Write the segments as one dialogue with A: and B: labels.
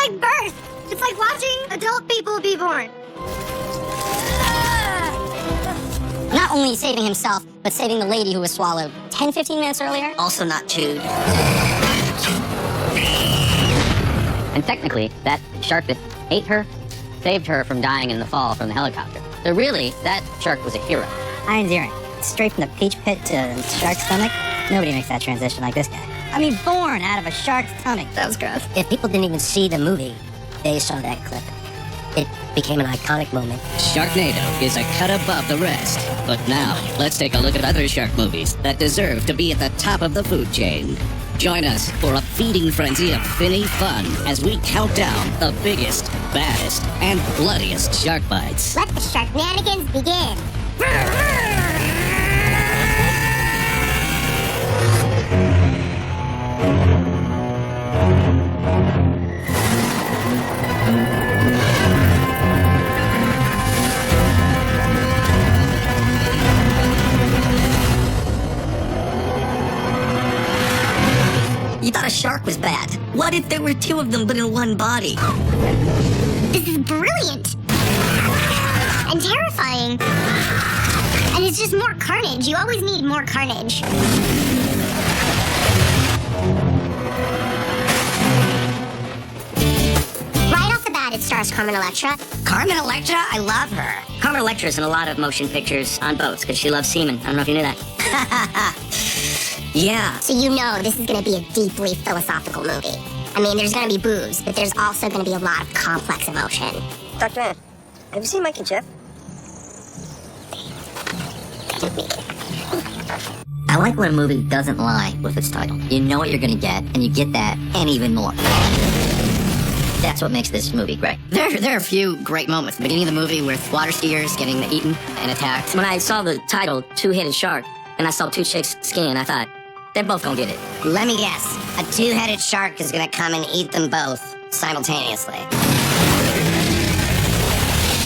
A: like birth. It's like watching adult people be born. Not only saving himself, but saving the lady who was swallowed 10, 15 minutes earlier.
B: Also not chewed.
C: And technically, that shark that ate her saved her from dying in the fall from the helicopter. So really, that shark was a hero.
A: I endear it. Straight from the peach pit to shark's stomach. Nobody makes that transition like this guy. I mean, born out of a shark's stomach.
B: That was gross.
D: If people didn't even see the movie, they saw that clip. It became an iconic moment.
E: Sharknado is a cut above the rest. But now, let's take a look at other shark movies that deserve to be at the top of the food chain. Join us for a feeding frenzy of finny fun as we count down the biggest, baddest, and bloodiest shark bites.
A: Let the Sharkmanigans begin.
B: You thought a shark was bad. What if there were two of them but in one body?
A: This is brilliant. And terrifying. And it's just more carnage. You always need more carnage. Right off the bat, it stars Carmen Electra.
B: Carmen Electra? I love her. Carmen Electra's in a lot of motion pictures on boats because she loves semen. I don't know if you knew that. Yeah.
A: So you know this is going to be a deeply philosophical movie. I mean, there's going to be boobs, but there's also going to be a lot of complex emotion.
D: Dr. Ann, have you seen Mike and Jeff?
B: I like when a movie doesn't lie with its title. You know what you're gonna get, and you get that, and even more. That's what makes this movie great. There are a few great moments. The beginning of the movie with water skiers getting eaten and attacked. When I saw the title, Two-Headed Shark, and I saw two chicks skiing, I thought, they're both gonna get it.
D: Let me guess. A two-headed shark is gonna come and eat them both simultaneously.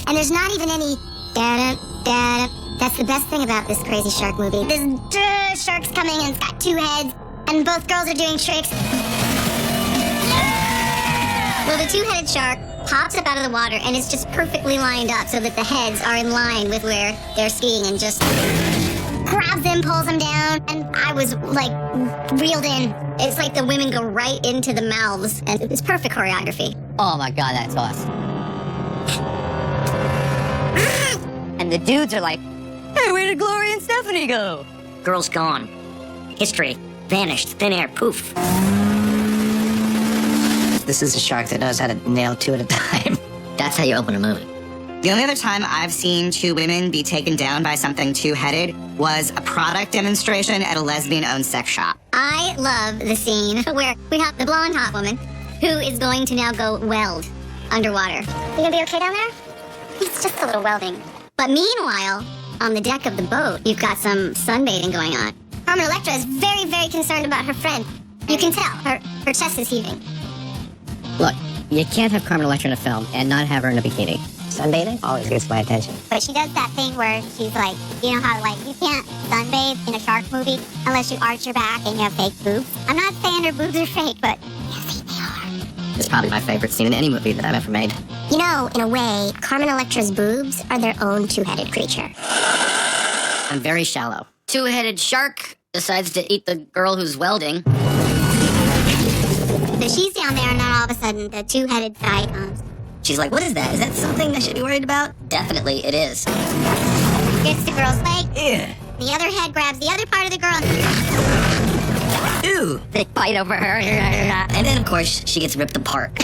A: And there's not even any da-da. That's the best thing about this crazy shark movie. This shark's coming and it's got two heads, and both girls are doing tricks. Well, the two-headed shark pops up out of the water and it's just perfectly lined up so that the heads are in line with where they're skiing and just grabs them, pulls them down, and I was like reeled in. It's like the women go right into the mouths, and it's perfect choreography.
B: Oh my god, that's awesome. And the dudes are like, hey, where did Gloria and Stephanie go? Girl's gone. History. Vanished. Thin air. Poof.
D: This is a shark that knows how to nail two at a time.
B: That's how you open a movie.
F: The only other time I've seen two women be taken down by something two-headed was a product demonstration at a lesbian-owned sex shop.
A: I love the scene where we have the blonde hot woman who is going to now go weld underwater. You gonna be okay down there? It's just a little welding. But meanwhile, on the deck of the boat, you've got some sunbathing going on. Carmen Electra is very, very concerned about her friend. You can tell. Her chest is heaving.
B: Look, you can't have Carmen Electra in a film and not have her in a bikini.
D: Sunbathing always gets my attention.
A: But she does that thing where she's like, you know how like you can't sunbathe in a shark movie unless you arch your back and you have fake boobs. I'm not saying her boobs are fake, but yes, they are.
B: It's probably my favorite scene in any movie that I've ever made.
A: You know, in a way, Carmen Electra's boobs are their own two-headed creature.
B: I'm very shallow. Two-headed shark decides to eat the girl who's welding.
A: So she's down there, and then all of a sudden, the two-headed guy comes.
B: She's like, what is that? Is that something I should be worried about? Definitely, it is.
A: Gets the girl's leg.
B: Ew.
A: The other head grabs the other part of the girl.
B: Ew. They fight over her. And then, of course, she gets ripped apart.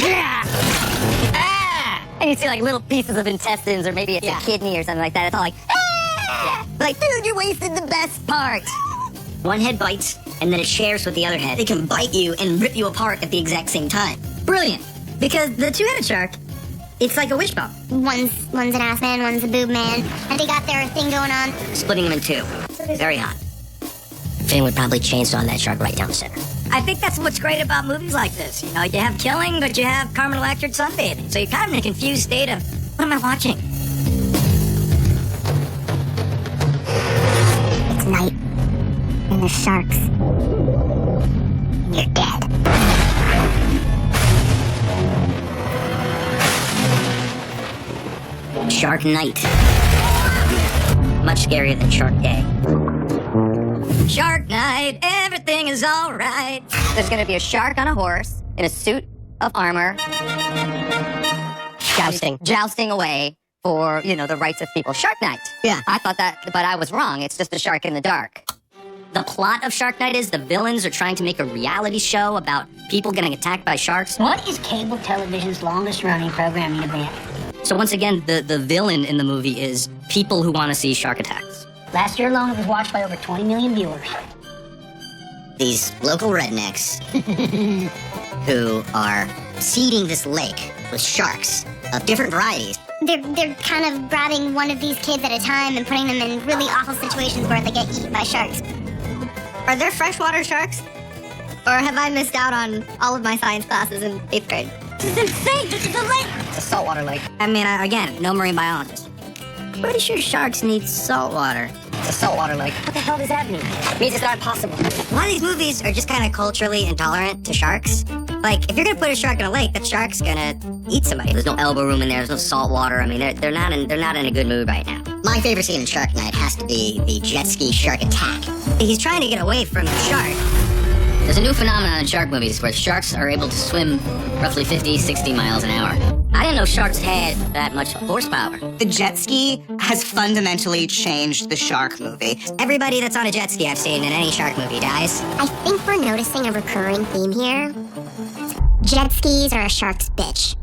B: And you see, like, little pieces of intestines, or maybe it's a kidney or something like that. It's all like, like, dude, you wasted the best part. One head bites, and then it shares with the other head. They can bite you and rip you apart at the exact same time. Brilliant. Because the two-headed shark, it's like a wishbone.
A: One's an ass man, one's a boob man. And they got their thing going on.
B: Splitting them in two. Very hot. Finn would probably chainsaw that shark right down the center. I think that's what's great about movies like this. You know, you have killing, but you have Carmen Electra sunbathing. So you're kind of in a confused state of, what am I watching?
A: It's night. And there's sharks. You're dead.
B: Shark Night. Much scarier than Shark Day. Shark Night, everything is alright.
C: There's gonna be a shark on a horse in a suit of armor, jousting away for, the rights of people. Shark Night.
B: Yeah.
C: I thought that, but I was wrong. It's just a shark in the dark.
B: The plot of Shark Night is the villains are trying to make a reality show about people getting attacked by sharks.
D: What is cable television's longest running programming event?
B: So once again, the villain in the movie is people who want to see shark attacks.
D: Last year alone, it was watched by over 20 million viewers.
B: These local rednecks who are seeding this lake with sharks of different varieties.
A: They're kind of grabbing one of these kids at a time and putting them in really awful situations where they get eaten by sharks.
C: Are there freshwater sharks? Or have I missed out on all of my science classes in 8th grade?
A: This is insane. This is a lake.
B: It's a saltwater lake. I mean, again, no marine biologist. Pretty sure sharks need salt water. It's a saltwater lake.
D: What the hell does that mean?
B: It means it's not possible. A lot of these movies are just kind of culturally intolerant to sharks. Like, if you're gonna put a shark in a lake, that shark's gonna eat somebody. There's no elbow room in there. There's no salt water. I mean, they're not in a good mood right now. My favorite scene in Shark Night has to be the jet ski shark attack. He's trying to get away from the shark. There's a new phenomenon in shark movies where sharks are able to swim roughly 50, 60 miles an hour. I didn't know sharks had that much horsepower.
F: The jet ski has fundamentally changed the shark movie.
B: Everybody that's on a jet ski I've seen in any shark movie dies.
A: I think we're noticing a recurring theme here. Jet skis are a shark's bitch.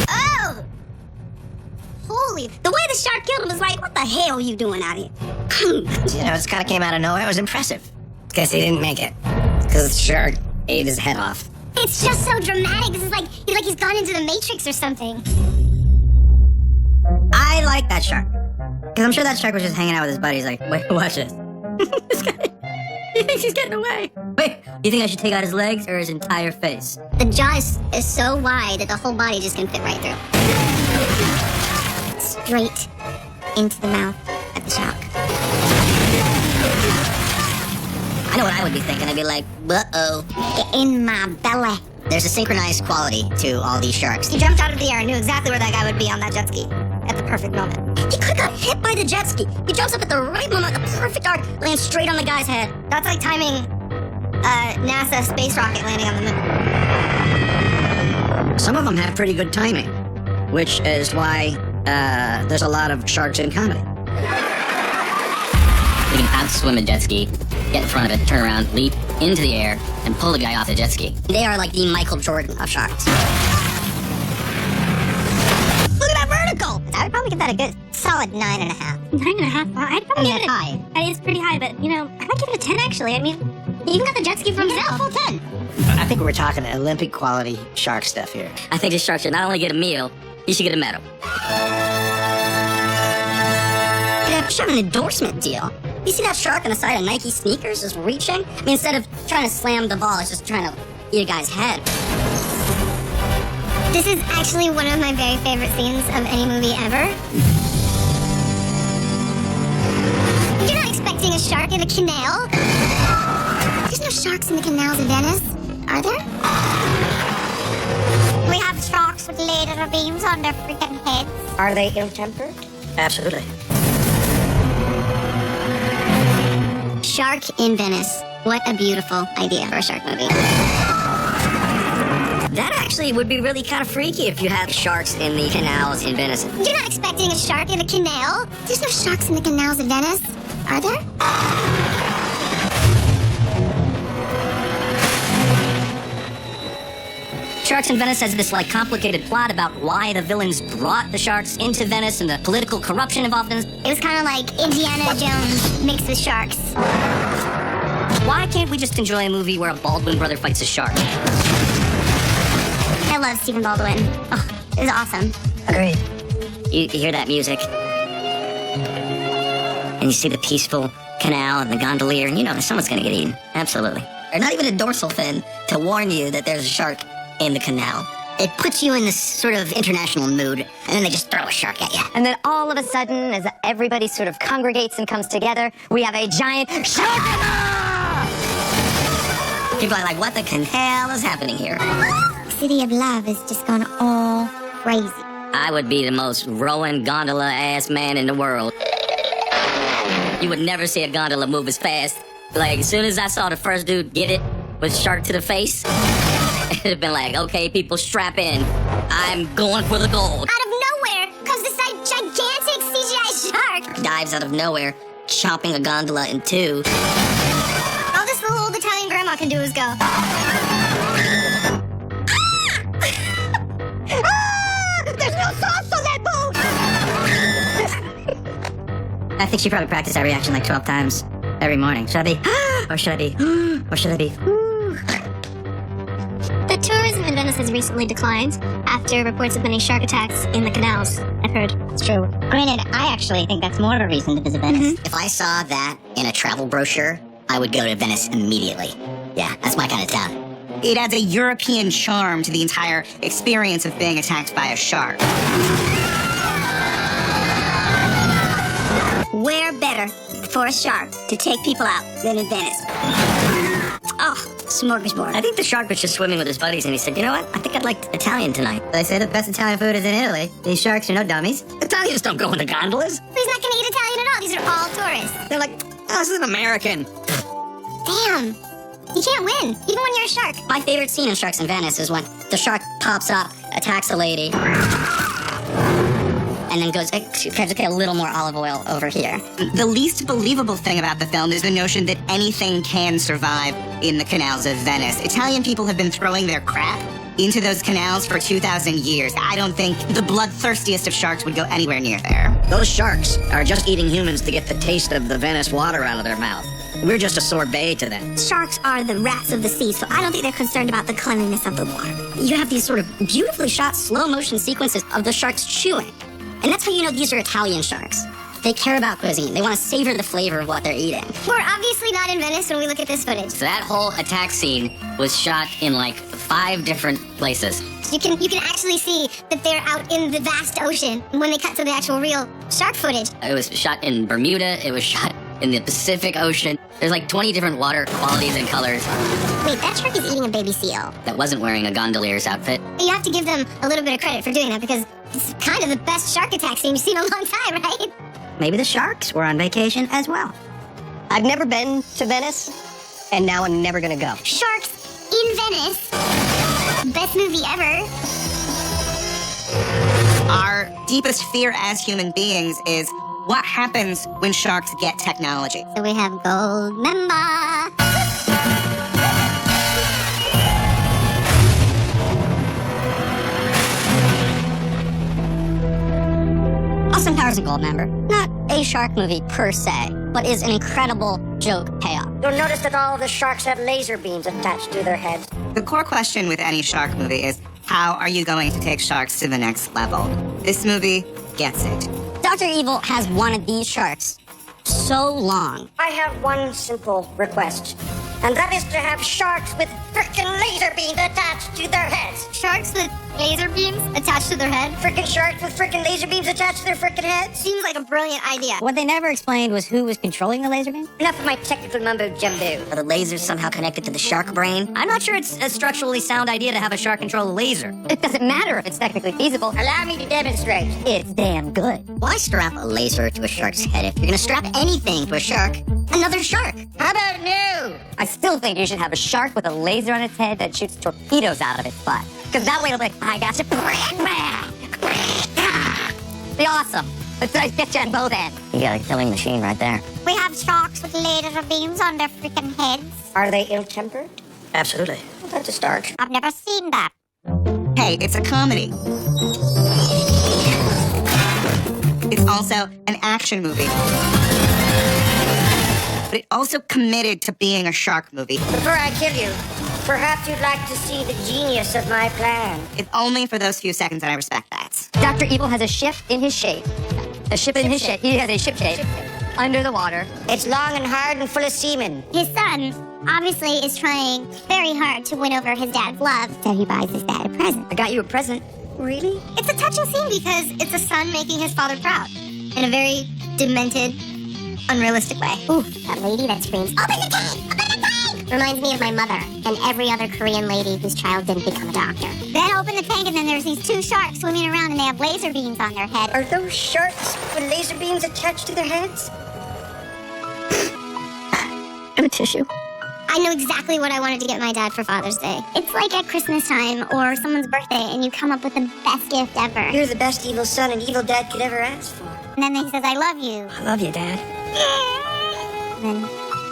A: Oh! Holy, the way the shark killed him was like, what the hell are you doing out here?
B: This kind of came out of nowhere. It was impressive. Guess he didn't make it. Because the shark ate his head off.
A: It's just so dramatic. This is like he's gone into the Matrix or something.
B: I like that shark. Because I'm sure that shark was just hanging out with his buddies like, wait, watch this. He thinks he's getting away. Wait, you think I should take out his legs or his entire face?
A: The jaw is so wide that the whole body just can fit right through. Straight into the mouth of the shark.
B: I know what I would be thinking. I'd be like, uh-oh.
A: Get in my belly.
B: There's a synchronized quality to all these sharks.
A: He jumped out of the air and knew exactly where that guy would be on that jet ski at the perfect moment.
B: He could have got hit by the jet ski. He jumps up at the right moment, the perfect arc, lands straight on the guy's head.
A: That's like timing a NASA space rocket landing on the moon.
B: Some of them have pretty good timing, which is why there's a lot of sharks in comedy. You can outswim a jet ski, get in front of it, turn around, leap into the air, and pull the guy off the jet ski. They are like the Michael Jordan of sharks.
A: Look at that vertical! I would probably give that a good solid 9.5.
G: 9.5? Well, I'd probably give it
A: high.
G: It's pretty high, but, I might give it a 10, actually. I mean,
A: You even got the jet ski for himself. Full 10.
H: I think we're talking Olympic quality shark stuff here.
B: I think this shark should not only get a meal, he should get a medal. They should have an endorsement deal. You see that shark on the side of Nike sneakers just reaching? I mean, instead of trying to slam the ball, it's just trying to eat a guy's head.
A: This is actually one of my very favorite scenes of any movie ever. You're not expecting a shark in a canal. There's no sharks in the canals of Venice, are there? We have sharks with laser beams on their freaking heads.
D: Are they ill-tempered?
H: Absolutely.
A: Shark in Venice. What a beautiful idea for a shark movie.
B: That actually would be really kind of freaky if you had sharks in the canals in Venice.
A: You're not expecting a shark in a canal. There's no sharks in the canals of Venice, are there?
B: Sharks in Venice has this complicated plot about why the villains brought the sharks into Venice and the political corruption involved in it.
A: It was kind of like Indiana Jones mixed with sharks.
B: Why can't we just enjoy a movie where a Baldwin brother fights a shark?
A: I love Stephen Baldwin. Oh, it was awesome.
B: Agreed. You hear that music, and you see the peaceful canal and the gondolier, and you know that someone's gonna get eaten. Absolutely. Or not even a dorsal fin to warn you that there's a shark in the canal. It puts you in this sort of international mood, and then they just throw a shark at you.
G: And then all of a sudden, as everybody sort of congregates and comes together, we have a giant shark.
B: People are like, what the hell is happening here?
A: City of Love has just gone all crazy.
B: I would be the most rowing gondola-ass man in the world. You would never see a gondola move as fast. Like, as soon as I saw the first dude get it with shark to the face, it'd have been like, okay, people, strap in. I'm going for the gold.
A: Out of nowhere comes this gigantic CGI shark.
B: Dives out of nowhere, chopping a gondola in two.
A: All this little old Italian grandma can do is go. There's no sauce on that boat!
B: I think she probably practiced that reaction like 12 times every morning. Should I be, or should I be, or should I be?
G: The tourism in Venice has recently declined after reports of many shark attacks in the canals. I've heard.
A: It's true. Granted, I actually think that's more of a reason to visit Venice.
B: If I saw that in a travel brochure, I would go to Venice immediately. Yeah, that's my kind of town.
F: It adds a European charm to the entire experience of being attacked by a shark.
A: Where better for a shark to take people out than in Venice? Oh, smorgasbord.
B: I think the shark was just swimming with his buddies, and he said, you know what? I think I'd like Italian tonight. They say the best Italian food is in Italy. These sharks are no dummies. Italians don't go into gondolas.
A: He's not gonna eat Italian at all. These are all tourists.
B: They're like, oh, this is an American.
A: Damn. You can't win, even when you're a shark.
B: My favorite scene in Sharks in Venice is when the shark pops up, attacks a lady, and then goes, okay, a little more olive oil over here.
F: The least believable thing about the film is the notion that anything can survive in the canals of Venice. Italian people have been throwing their crap into those canals for 2,000 years. I don't think the bloodthirstiest of sharks would go anywhere near there.
B: Those sharks are just eating humans to get the taste of the Venice water out of their mouth. We're just a sorbet to them.
A: Sharks are the rats of the sea, so I don't think they're concerned about the cleanliness of the water.
B: You have these sort of beautifully shot slow motion sequences of the sharks chewing. And that's how you know these are Italian sharks. They care about cuisine. They want to savor the flavor of what they're eating.
A: We're obviously not in Venice when we look at this footage.
B: So that whole attack scene was shot in like 5 different places.
A: You can actually see that they're out in the vast ocean when they cut to the actual real shark footage.
B: It was shot in Bermuda. It was shot in the Pacific Ocean. There's like 20 different water qualities and colors.
A: Wait, that shark is eating a baby seal.
B: That wasn't wearing a gondolier's outfit.
A: You have to give them a little bit of credit for doing that because it's kind of the best shark attack scene you've seen in a long time, right?
B: Maybe the sharks were on vacation as well.
D: I've never been to Venice, and now I'm never gonna go.
A: Sharks in Venice. Best movie ever.
F: Our deepest fear as human beings is what happens when sharks get technology.
A: So we have Gold Member.
B: Austin Powers a gold member. Not a shark movie per se, but is an incredible joke payoff.
D: You'll notice that all of the sharks have laser beams attached to their heads.
F: The core question with any shark movie is, how are you going to take sharks to the next level? This movie gets it.
B: Dr. Evil has wanted these sharks so long.
D: I have one simple request, and that is to have sharks with frickin' laser beams attached to their heads.
A: Sharks with laser beams attached to their head?
D: Frickin' sharks with frickin' laser beams attached to their frickin' heads?
A: Seems like a brilliant idea.
B: What they never explained was who was controlling the laser beam.
D: Enough of my technical mumbo-jumbo.
B: Are the lasers somehow connected to the shark brain? I'm not sure it's a structurally sound idea to have a shark control a laser.
G: It doesn't matter if it's technically feasible.
D: Allow me to demonstrate.
B: It's damn good. Why strap a laser to a shark's head if you're gonna strap anything to a shark? Another shark.
D: How about new?
G: I still think you should have a shark with a laser on its head that shoots torpedoes out of its butt. Because that way it'll be like, I got you. Be awesome. Let's get you on both ends.
B: You got a killing machine right there.
A: We have sharks with laser beams on their freaking heads.
D: Are they ill-tempered?
B: Absolutely.
D: Well, that's a start.
A: I've never seen that.
F: Hey, it's a comedy. It's also an action movie. But it also committed to being a shark movie.
D: Before I kill you, perhaps you'd like to see the genius of my plan.
F: It's only for those few seconds, and I respect that.
G: Dr. Evil has a ship in his shape. A ship in his shape. He has a ship shape under the water.
D: It's long and hard and full of semen.
A: His son obviously is trying very hard to win over his dad's love, so he buys his dad a present.
G: I got you a present.
D: Really?
A: It's a touching scene because it's a son making his father proud in a very demented, unrealistic way. Ooh, that lady that screams, "Open the tank! Open the tank!" Reminds me of my mother and every other Korean lady whose child didn't become a doctor. Then open the tank and then there's these two sharks swimming around and they have laser beams on their head.
D: Are those sharks with laser beams attached to their heads?
A: I have a tissue. I know exactly what I wanted to get my dad for Father's Day. It's like at Christmas time or someone's birthday and you come up with the best gift ever.
D: You're the best evil son an evil dad could ever ask for.
A: And then he says, I love you.
D: I love you, Dad.
A: And then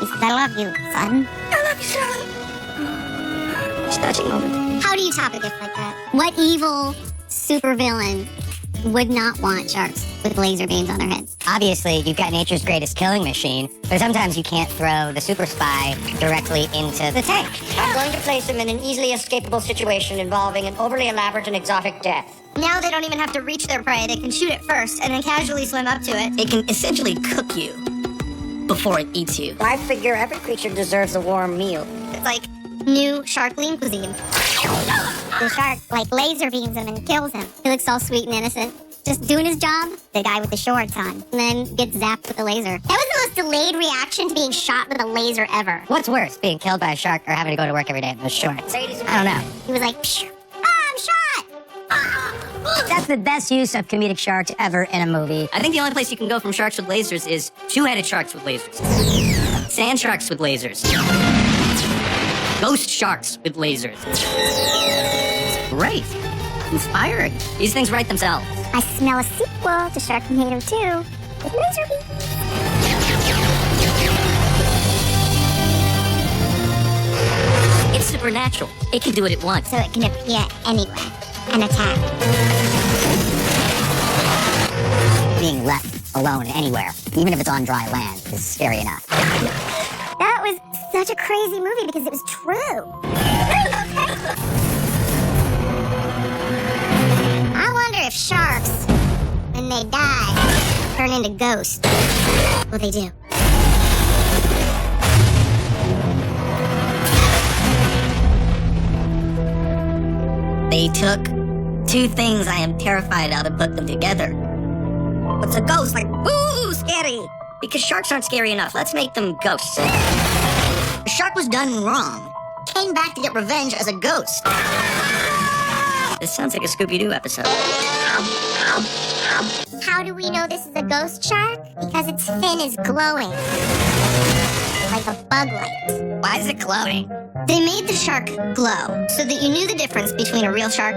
A: he says, I love you, son.
D: I love you, son. It's a touching moment.
A: How do you top a gift like that? What evil supervillain would not want sharks with laser beams on their heads?
B: Obviously, you've got nature's greatest killing machine, but sometimes you can't throw the super spy directly into the tank.
D: I'm going to place him in an easily escapable situation involving an overly elaborate and exotic death.
A: Now they don't even have to reach their prey. They can shoot it first and then casually swim up to it.
H: It can essentially cook you before it eats you.
D: I figure every creature deserves a warm meal.
A: It's like new shark lean cuisine. The shark, like, laser beams him and kills him. He looks all sweet and innocent. Just doing his job, the guy with the shorts on, and then gets zapped with a laser. That was the most delayed reaction to being shot with a laser ever.
B: What's worse, being killed by a shark or having to go to work every day in those shorts? I don't know.
A: He was like, psh, I'm shot!
B: That's the best use of comedic sharks ever in a movie.
H: I think the only place you can go from sharks with lasers is two-headed sharks with lasers. Sand sharks with lasers. Ghost sharks with lasers. Great. Inspiring. These things write themselves.
A: I smell a sequel to Sharkmania 2 with laser beams.
H: It's supernatural. It can do what it wants.
A: So it can appear anywhere and attack.
B: Being left alone anywhere, even if it's on dry land, is scary enough.
A: That was such a crazy movie because it was true. I wonder if sharks, when they die, turn into ghosts. Well, they do.
H: They took two things I am terrified of and put them together. What's a ghost? Like, ooh, scary. Because sharks aren't scary enough. Let's make them ghosts. The shark was done wrong. Came back to get revenge as a ghost. This sounds like a Scooby-Doo episode.
A: How do we know this is a ghost shark? Because its fin is glowing. Like a bug light.
H: Why is it glowing?
A: They made the shark glow so that you knew the difference between a real shark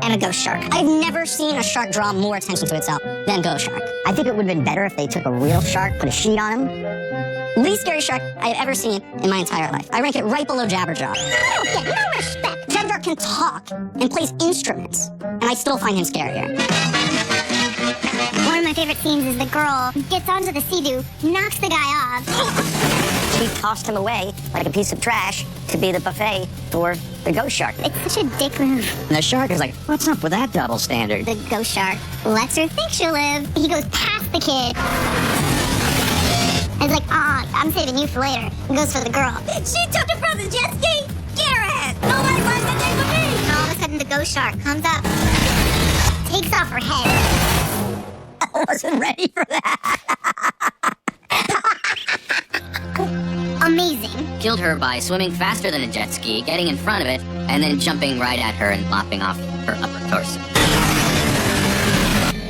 A: and a ghost shark.
B: I've never seen a shark draw more attention to itself than Ghost Shark. I think it would have been better if they took a real shark, put a sheet on him. Least scary shark I've ever seen in my entire life. I rank it right below Jabberjaw. I don't get no respect. Jabberjaw can talk and plays instruments, and I still find him scarier.
A: One of my favorite scenes is the girl gets onto the sea-doo, knocks the guy off.
B: She tossed him away like a piece of trash to be the buffet for the ghost shark.
A: It's such a dick move.
B: And the shark is like, what's up with that double standard?
A: The ghost shark lets her think she'll live. He goes past the kid. And it's like, I'm saving you for later. And goes for the girl. She took her brother's jet ski. Get her ass. Nobody wants to take with me. And all of a sudden, the ghost shark comes up, takes off her head.
B: I wasn't ready for that.
A: Amazing.
C: Killed her by swimming faster than a jet ski, getting in front of it, and then jumping right at her and lopping off her upper torso.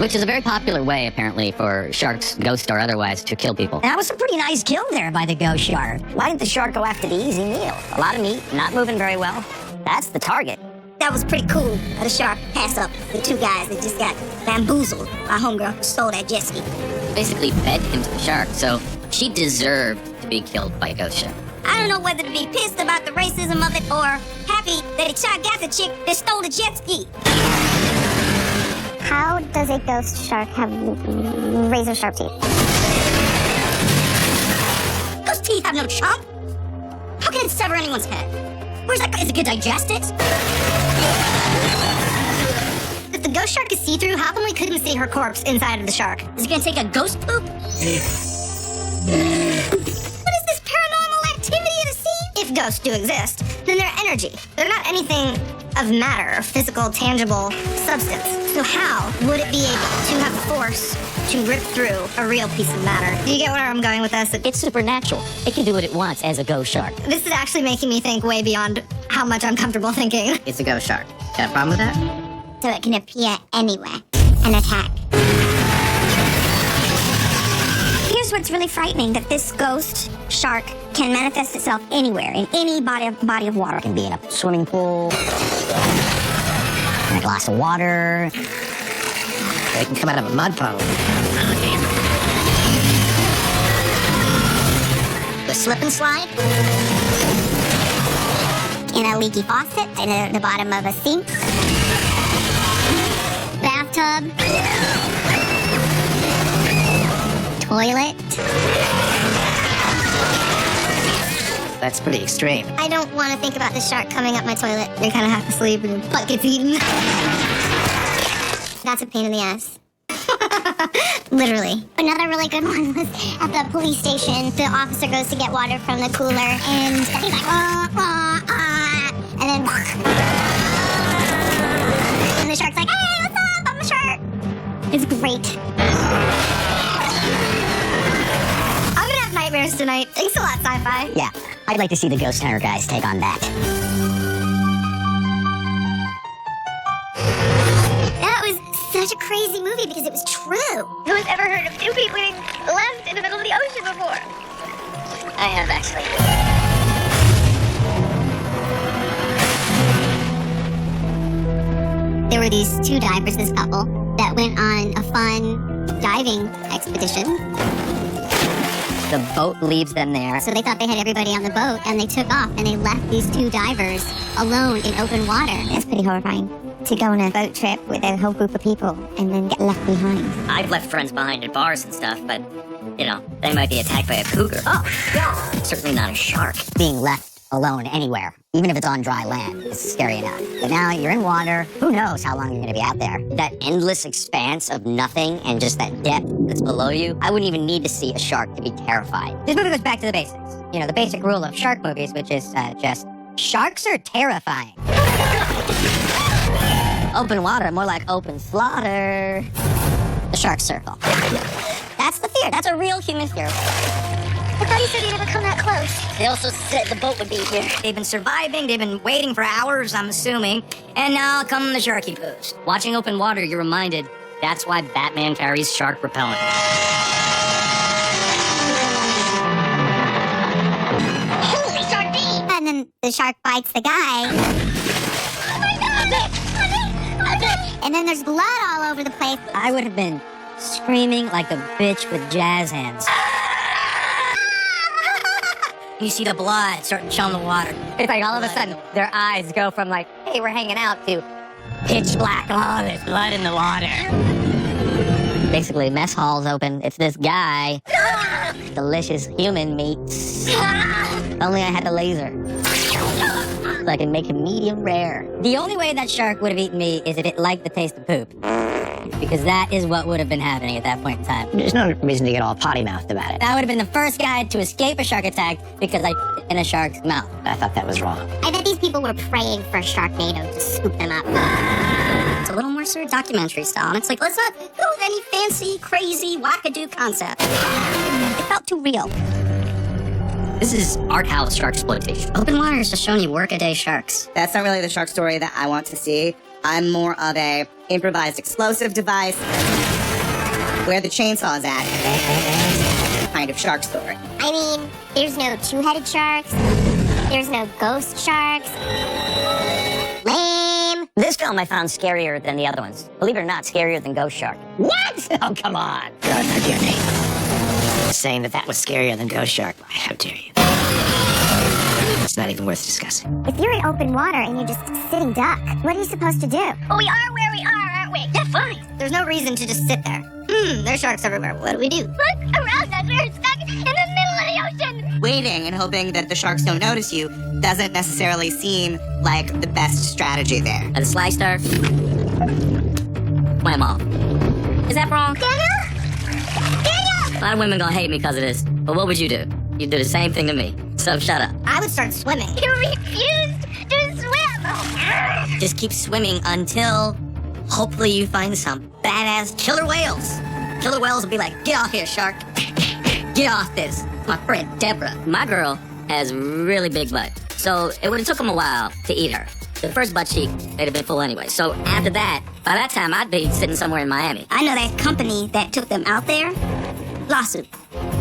C: Which is a very popular way, apparently, for sharks, ghost or otherwise, to kill people.
B: And that was a pretty nice kill there by the ghost shark. Why didn't the shark go after the easy meal? A lot of meat, not moving very well. That's the target.
D: That was pretty cool. The shark passed up the two guys that just got bamboozled by homegirl who stole that jet ski.
C: Basically fed him to the shark, so she deserved to be killed by a ghost shark.
D: I don't know whether to be pissed about the racism of it or happy that it shot got the chick that stole the jet ski.
A: How does a ghost shark have razor sharp teeth?
D: Those teeth have no chomp. How can it sever anyone's head? Where's that? Is it gonna digest it?
A: If the ghost shark is see-through, how come we couldn't see her corpse inside of the shark?
D: Is it gonna take a ghost poop?
A: What is this paranormal activity at a sea? If ghosts do exist, then they're energy. They're not anything of matter or physical, tangible substance. So how would it be able to have force to rip through a real piece of matter? Do you get where I'm going with this?
C: It's supernatural. It can do what it wants as a ghost shark.
A: This is actually making me think way beyond how much I'm comfortable thinking.
B: It's a ghost shark. Got a problem with that?
A: So it can appear anywhere and attack. Here's what's really frightening, that this ghost shark can manifest itself anywhere, in any body of water.
B: It can be in a swimming pool, in a glass of water. It can come out of a mud puddle. The slip and slide.
A: In a leaky faucet, in the bottom of a sink, bathtub, toilet.
B: That's pretty extreme.
A: I don't want to think about the shark coming up my toilet. You're kind of half asleep and your butt gets eaten. That's a pain in the ass. Literally. Another really good one was at the police station. The officer goes to get water from the cooler, and he's like, and then, and the shark's like, hey, what's up? I'm a shark. It's great. I'm gonna have nightmares tonight. Thanks a lot, sci-fi.
B: Yeah, I'd like to see the ghost hunter guys take on that.
A: That was such a crazy movie because it was true. Who has ever heard of two people being left in the middle of the ocean before?
B: I have actually.
A: There were these two divers, this couple, that went on a fun diving expedition.
B: The boat leaves them there.
A: So they thought they had everybody on the boat, and they took off, and they left these two divers alone in open water. It's pretty horrifying to go on a boat trip with a whole group of people and then get left behind.
B: I've left friends behind at bars and stuff, but, you know, they might be attacked by a cougar. Oh, yeah. Certainly not a shark. Being left alone anywhere, even if it's on dry land, is scary enough. But now you're in water. Who knows how long you're going to be out there? That endless expanse of nothing and just that depth that's below you, I wouldn't even need to see a shark to be terrified. This movie goes back to the basics. You know, the basic rule of shark movies, which is just, sharks are terrifying. Open water, more like open slaughter. The shark circle. That's the fear. That's a real human fear.
A: I thought you said you'd never come that close.
B: They also said the boat would be here. They've been surviving, they've been waiting for hours, I'm assuming, and now come the sharky poos. Watching open water, you're reminded that's why Batman carries shark repellent.
A: Holy sardine! And then the shark bites the guy. Oh my God! And then there's blood all over the place.
B: I would have been screaming like a bitch with jazz hands. You see the blood starting to show in the water. It's like all of a sudden, their eyes go from like, hey, we're hanging out, to pitch black. Oh, there's blood in the water. Basically, mess hall's open. It's this guy. Delicious human meats. Only I had the laser. So I can make him medium rare. The only way that shark would have eaten me is if it liked the taste of poop. Because that is what would have been happening at that point in time. There's no reason to get all potty-mouthed about it. I would have been the first guy to escape a shark attack because I in a shark's mouth. I thought that was wrong.
A: I bet these people were praying for a Sharknado to scoop them up.
B: It's a little more sort of documentary style. And it's like, let's not go with any fancy, crazy, wackadoo concept. It felt too real. This is art house shark exploitation. Open water is just showing you workaday sharks.
F: That's not really the shark story that I want to see. I'm more of a improvised explosive device, where the chainsaw's at, kind of shark story.
A: I mean, there's no two-headed sharks. There's no ghost sharks. Lame.
B: This film I found scarier than the other ones. Believe it or not, scarier than Ghost Shark. What? Oh, come on. God, how dare you? Saying that was scarier than Ghost Shark. How dare you? It's not even worth discussing.
A: If you're in open water and you're just sitting duck, what are you supposed to do? Well, we are where we are, aren't we? Yeah, fine. There's no reason to just sit there. There's sharks everywhere. What do we do? Look around us. We're stuck in the middle of the ocean.
F: Waiting and hoping that the sharks don't notice you doesn't necessarily seem like the best strategy there.
B: At the Sly Star, wham off. Is that wrong?
A: Daniel?
B: A lot of women gonna hate me because of this, but what would you do? You'd do the same thing to me, so shut up.
A: I would start swimming. You refused to swim.
B: Just keep swimming until
H: hopefully you find some badass killer whales. Killer whales will be like, get off here, shark. Get off this. My friend Deborah.
C: My girl has really big butt, so it would have took him a while to eat her. The first butt cheek, they'd have been full anyway. So after that, by that time, I'd be sitting somewhere in Miami.
A: I know that company that took them out there. Lawsuit.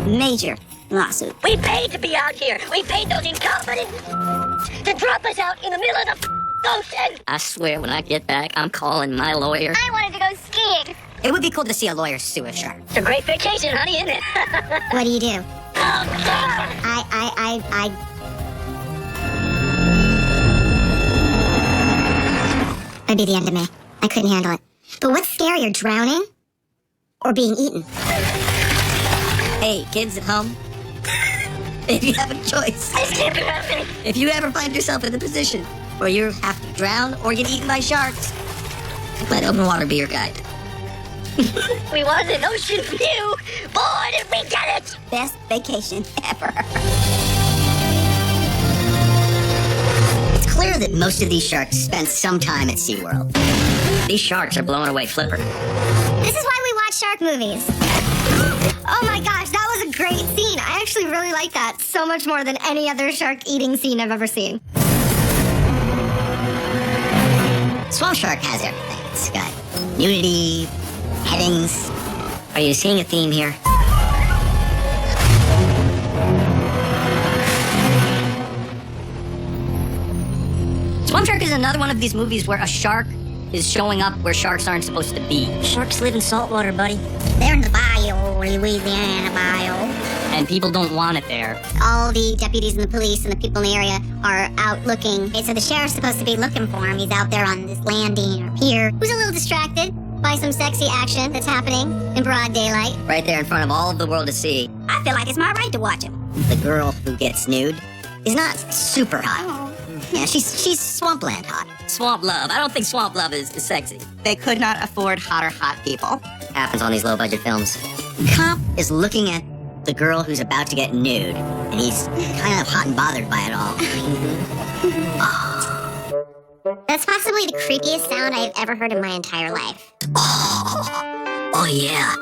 A: Major lawsuit.
H: We paid to be out here. We paid those incompetents to drop us out in the middle of the ocean.
C: I swear, when I get back, I'm calling my lawyer.
A: I wanted to go skiing.
F: It would be cool to see a lawyer sue a shark.
H: It's a great vacation, honey, isn't it?
A: What do you do?
H: Oh, God.
A: That'd be the end of me. I couldn't handle it. But what's scarier, drowning or being eaten?
H: Hey, kids at home. If you have a choice. This can't be happening. If you ever find yourself in a position where you have to drown or get eaten by sharks, let open water be your guide. We wanted an ocean view. Boy, did we get it!
A: Best vacation ever.
B: It's clear that most of these sharks spent some time at SeaWorld.
C: These sharks are blowing away Flipper.
A: This is why we watch shark movies. Oh my gosh, that was a great scene. I actually really like that so much more than any other shark eating scene I've ever seen.
B: Swamp Shark has everything. It's got nudity, headings.
C: Are you seeing a theme here? Swamp Shark is another one of these movies where a shark is showing up where sharks aren't supposed to be.
H: Sharks live in saltwater, buddy.
A: They're in the bayou, Louisiana bayou.
C: And people don't want it there.
A: All the deputies and the police and the people in the area are out looking. Okay, so the sheriff's supposed to be looking for him. He's out there on this landing or pier. Who's a little distracted by some sexy action that's happening in broad daylight.
B: Right there in front of all of the world to see.
A: I feel like it's my right to watch him.
B: The girl who gets nude is not super hot. Yeah, she's swampland hot.
C: Swamp Love. I don't think Swamp Love is sexy.
F: They could not afford hotter hot people.
B: Happens on these low-budget films. Cop is looking at the girl who's about to get nude, and he's kind of hot and bothered by it all.
A: That's possibly the creepiest sound I've ever heard in my entire life.
B: Oh yeah.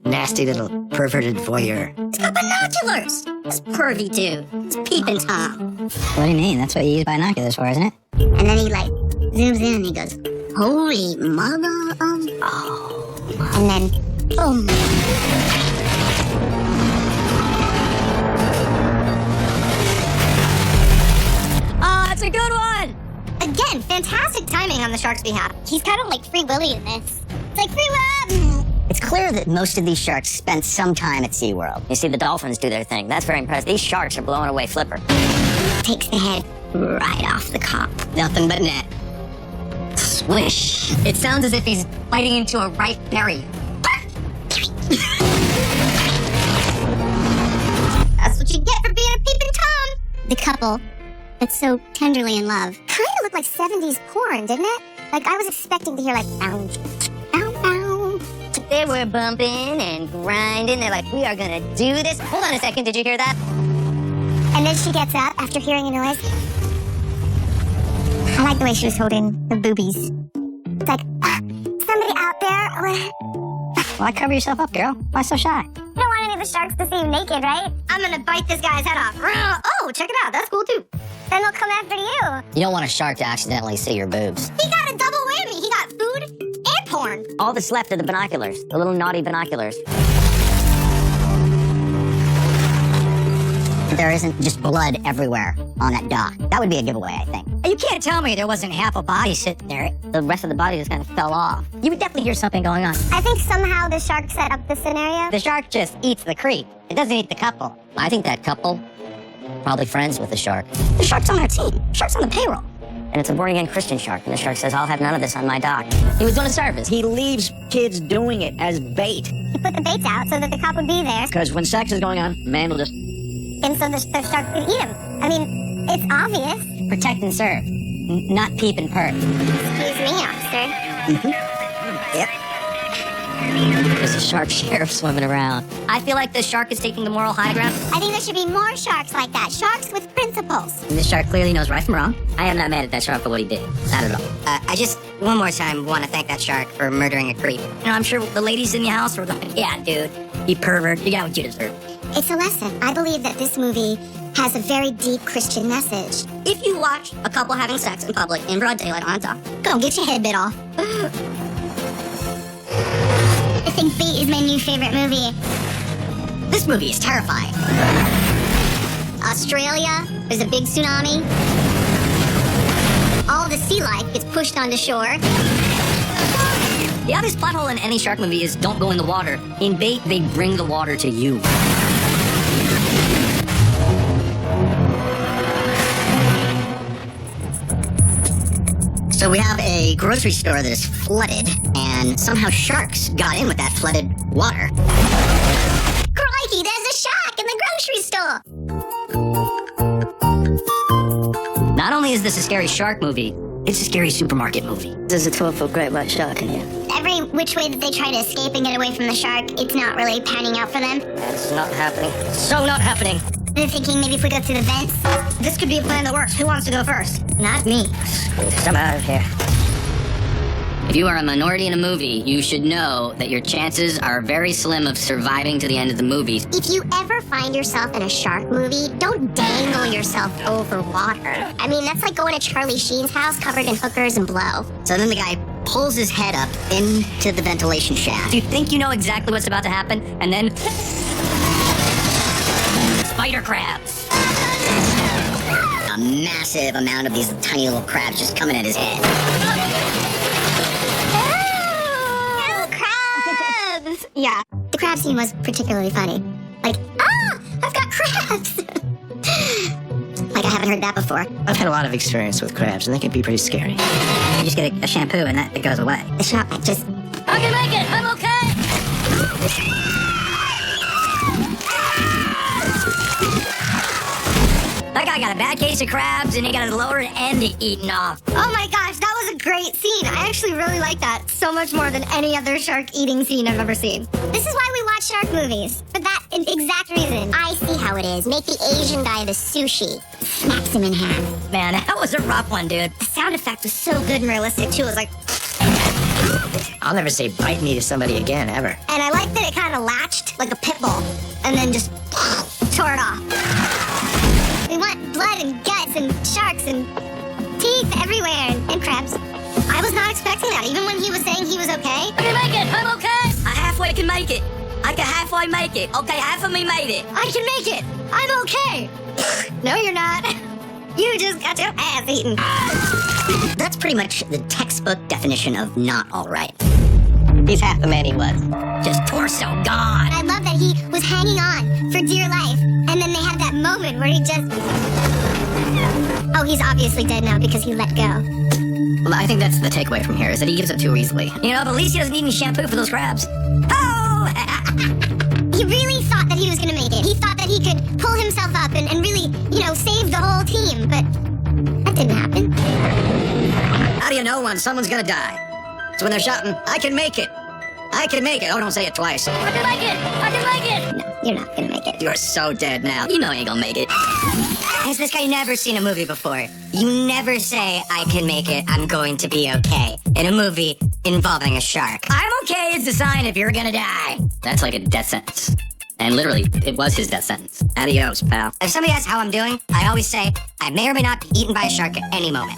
B: Nasty little perverted voyeur.
A: He's got binoculars. This pervy dude. It's peeping Tom.
B: What do you mean? That's what you use binoculars for, isn't it?
A: And then he like zooms in and he goes, holy mother of... And then, boom.
H: Oh, that's a good one!
A: Again, fantastic timing on the shark's behalf. He's kind of like Free Willy in this. It's like Free Willy!
B: It's clear that most of these sharks spent some time at SeaWorld.
C: You see the dolphins do their thing. That's very impressive. These sharks are blowing away Flipper.
A: Takes the head right off the cop.
B: Nothing but net.
C: Swish.
H: It sounds as if he's biting into a ripe berry.
A: That's what you get for being a peeping Tom. The couple that's so tenderly in love. Kind of looked like 70s porn, didn't it? Like I was expecting to hear like, bow, bow, bow.
H: They were bumping and grinding. They're like, we are gonna do this. Hold on a second, did you hear that?
A: And then she gets up after hearing a noise. I like the way she was holding the boobies. It's like, somebody out there.
B: Why cover yourself up, girl? Why so shy?
A: You don't want any of the sharks to see you naked, right? I'm gonna bite this guy's head off. Oh, check it out. That's cool too. Then they'll come after you.
B: You don't want a shark to accidentally see your boobs.
A: He got a double whammy. He got food and porn.
C: All that's left are the binoculars. The little naughty binoculars.
B: There isn't just blood everywhere on that dock. That would be a giveaway, I think.
H: You can't tell me there wasn't half a body sitting there.
C: The rest of the body just kind of fell off.
H: You would definitely hear something going on.
A: I think somehow the shark set up the scenario.
H: The shark just eats the creep. It doesn't eat the couple.
C: I think that couple probably friends with the shark.
H: The shark's on our team. Shark's on the payroll.
C: And it's a born-again Christian shark. And the shark says, I'll have none of this on my dock. He was doing a service.
I: He leaves kids doing it as bait.
A: He put the baits out so that the cop would be there.
I: Because when sex is going on, man will just...
A: And so the shark could eat him. I mean, it's obvious.
H: Protect and serve. Not peep and perk.
A: Excuse me, officer.
B: Yep.
C: There's a shark sheriff swimming around. I feel like the shark is taking the moral high ground.
A: I think there should be more sharks like that. Sharks with principles.
C: And this shark clearly knows right from wrong. I am not mad at that shark for what he did. Not at all.
B: I just
H: one more time want to thank that shark for murdering a creep.
C: You know, I'm sure the ladies in the house were going, yeah, dude, you pervert, you got what you deserve.
A: It's a lesson. I believe that this movie has a very deep Christian message.
C: If you watch a couple having sex in public in broad daylight on a dock,
A: Go, get your head bit off. I think Bait is my new favorite movie.
B: This movie is terrifying.
A: Australia, there's a big tsunami. All the sea life gets pushed onto shore.
C: the obvious plot hole in any shark movie is don't go in the water. In Bait, they bring the water to you.
B: So we have a grocery store that is flooded, and somehow sharks got in with that flooded water.
A: Crikey, there's a shark in the grocery store.
C: Not only is this a scary shark movie, it's a scary supermarket movie.
I: There's a 12-foot great white shark in here.
A: Every which way that they try to escape and get away from the shark, it's not really panning out for them.
I: It's not happening. So not happening.
A: They're thinking maybe if we go through the vents.
H: This could be a plan that works. Who wants to go first?
A: Not me.
I: I'm out of here.
C: If you are a minority in a movie, you should know that your chances are very slim of surviving to the end of the movie.
A: If you ever find yourself in a shark movie, don't dangle yourself over water. I mean, that's like going to Charlie Sheen's house covered in hookers and blow.
B: So then the guy pulls his head up into the ventilation shaft.
C: You think you know exactly what's about to happen, and then... spider crabs.
B: A massive amount of these tiny little crabs just coming at his head.
A: Oh, crabs! Yeah, the crab scene was particularly funny. Like, I've got crabs! Like, I haven't heard that before.
I: I've had a lot of experience with crabs, and they can be pretty scary.
B: You just get a shampoo and it goes away.
A: The shark just...
C: I can make it! I'm okay! That guy got a bad case of crabs, and he got his lower end eaten off.
A: Oh my gosh, that was a great scene. I actually really like that so much more than any other shark eating scene I've ever seen. This is why we watch shark movies. For that exact reason. I see how it is. Make the Asian guy the sushi. Smacks him in half.
C: Man, that was a rough one, dude.
A: The sound effect was so good and realistic too. It was like...
I: I'll never say bite me to somebody again, ever.
A: And I like that it kind of latched like a pit bull and then just tore it off. We want blood and guts and sharks and teeth everywhere and crabs. I was not expecting that, even when he was saying he was okay.
C: I can make it! I'm okay! I halfway can make it. I can halfway make it. Okay, half of me made it.
A: I can make it! I'm okay! No, you're not. You just got your ass eaten.
B: That's pretty much the textbook definition of not alright.
I: He's half the man he was.
C: Just torso gone.
A: I love that he was hanging on for dear life, and then they had that moment where he just... Oh, he's obviously dead now because he let go.
B: Well, I think that's the takeaway from here, is that he gives up too easily.
C: You know, but at least he doesn't need any shampoo for those crabs.
A: Oh! He really thought that he was gonna make it. He thought that he could pull himself up and really, save the whole team, but that didn't happen.
B: How do you know when someone's gonna die? It's when they're shouting, I can make it! I can make it! Oh, don't say it twice.
C: I can make it! I can make it!
A: No, you're not gonna make it.
B: You're so dead now.
C: You know you ain't gonna make it.
H: Has this guy never seen a movie before? You never say, I can make it, I'm going to be okay, in a movie involving a shark.
C: I'm okay is the sign if you're gonna die. That's like a death sentence. And literally, it was his death sentence. Adios, pal.
H: If somebody asks how I'm doing, I always say, I may or may not be eaten by a shark at any moment.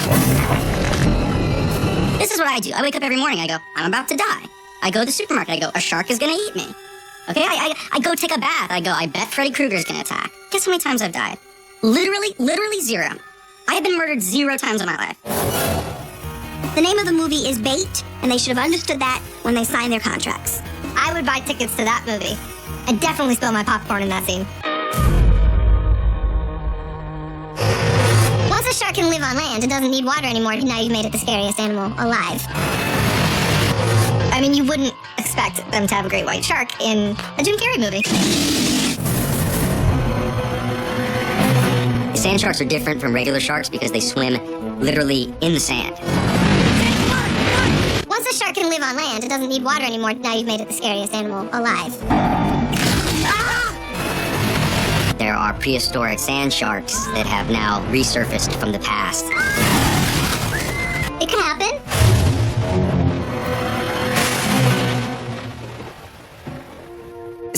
B: This is what I do. I wake up every morning, I go, I'm about to die. I go to the supermarket, I go, a shark is gonna eat me. Okay, I go take a bath, I go, I bet Freddy Krueger's gonna attack. Guess how many times I've died? Literally 0. I have been murdered 0 times in my life.
A: The name of the movie is Bait, and they should have understood that when they signed their contracts. I would buy tickets to that movie. I'd definitely spill my popcorn in that scene. Once a shark can live on land, it doesn't need water anymore. Now you've made it the scariest animal alive. I mean, you wouldn't expect them to have a great white shark in a Jim Carrey movie.
B: Sand sharks are different from regular sharks because they swim literally in the sand.
A: Once a shark can live on land, it doesn't need water anymore. Now you've made it the scariest animal alive.
B: There are prehistoric sand sharks that have now resurfaced from the past.
A: It can happen.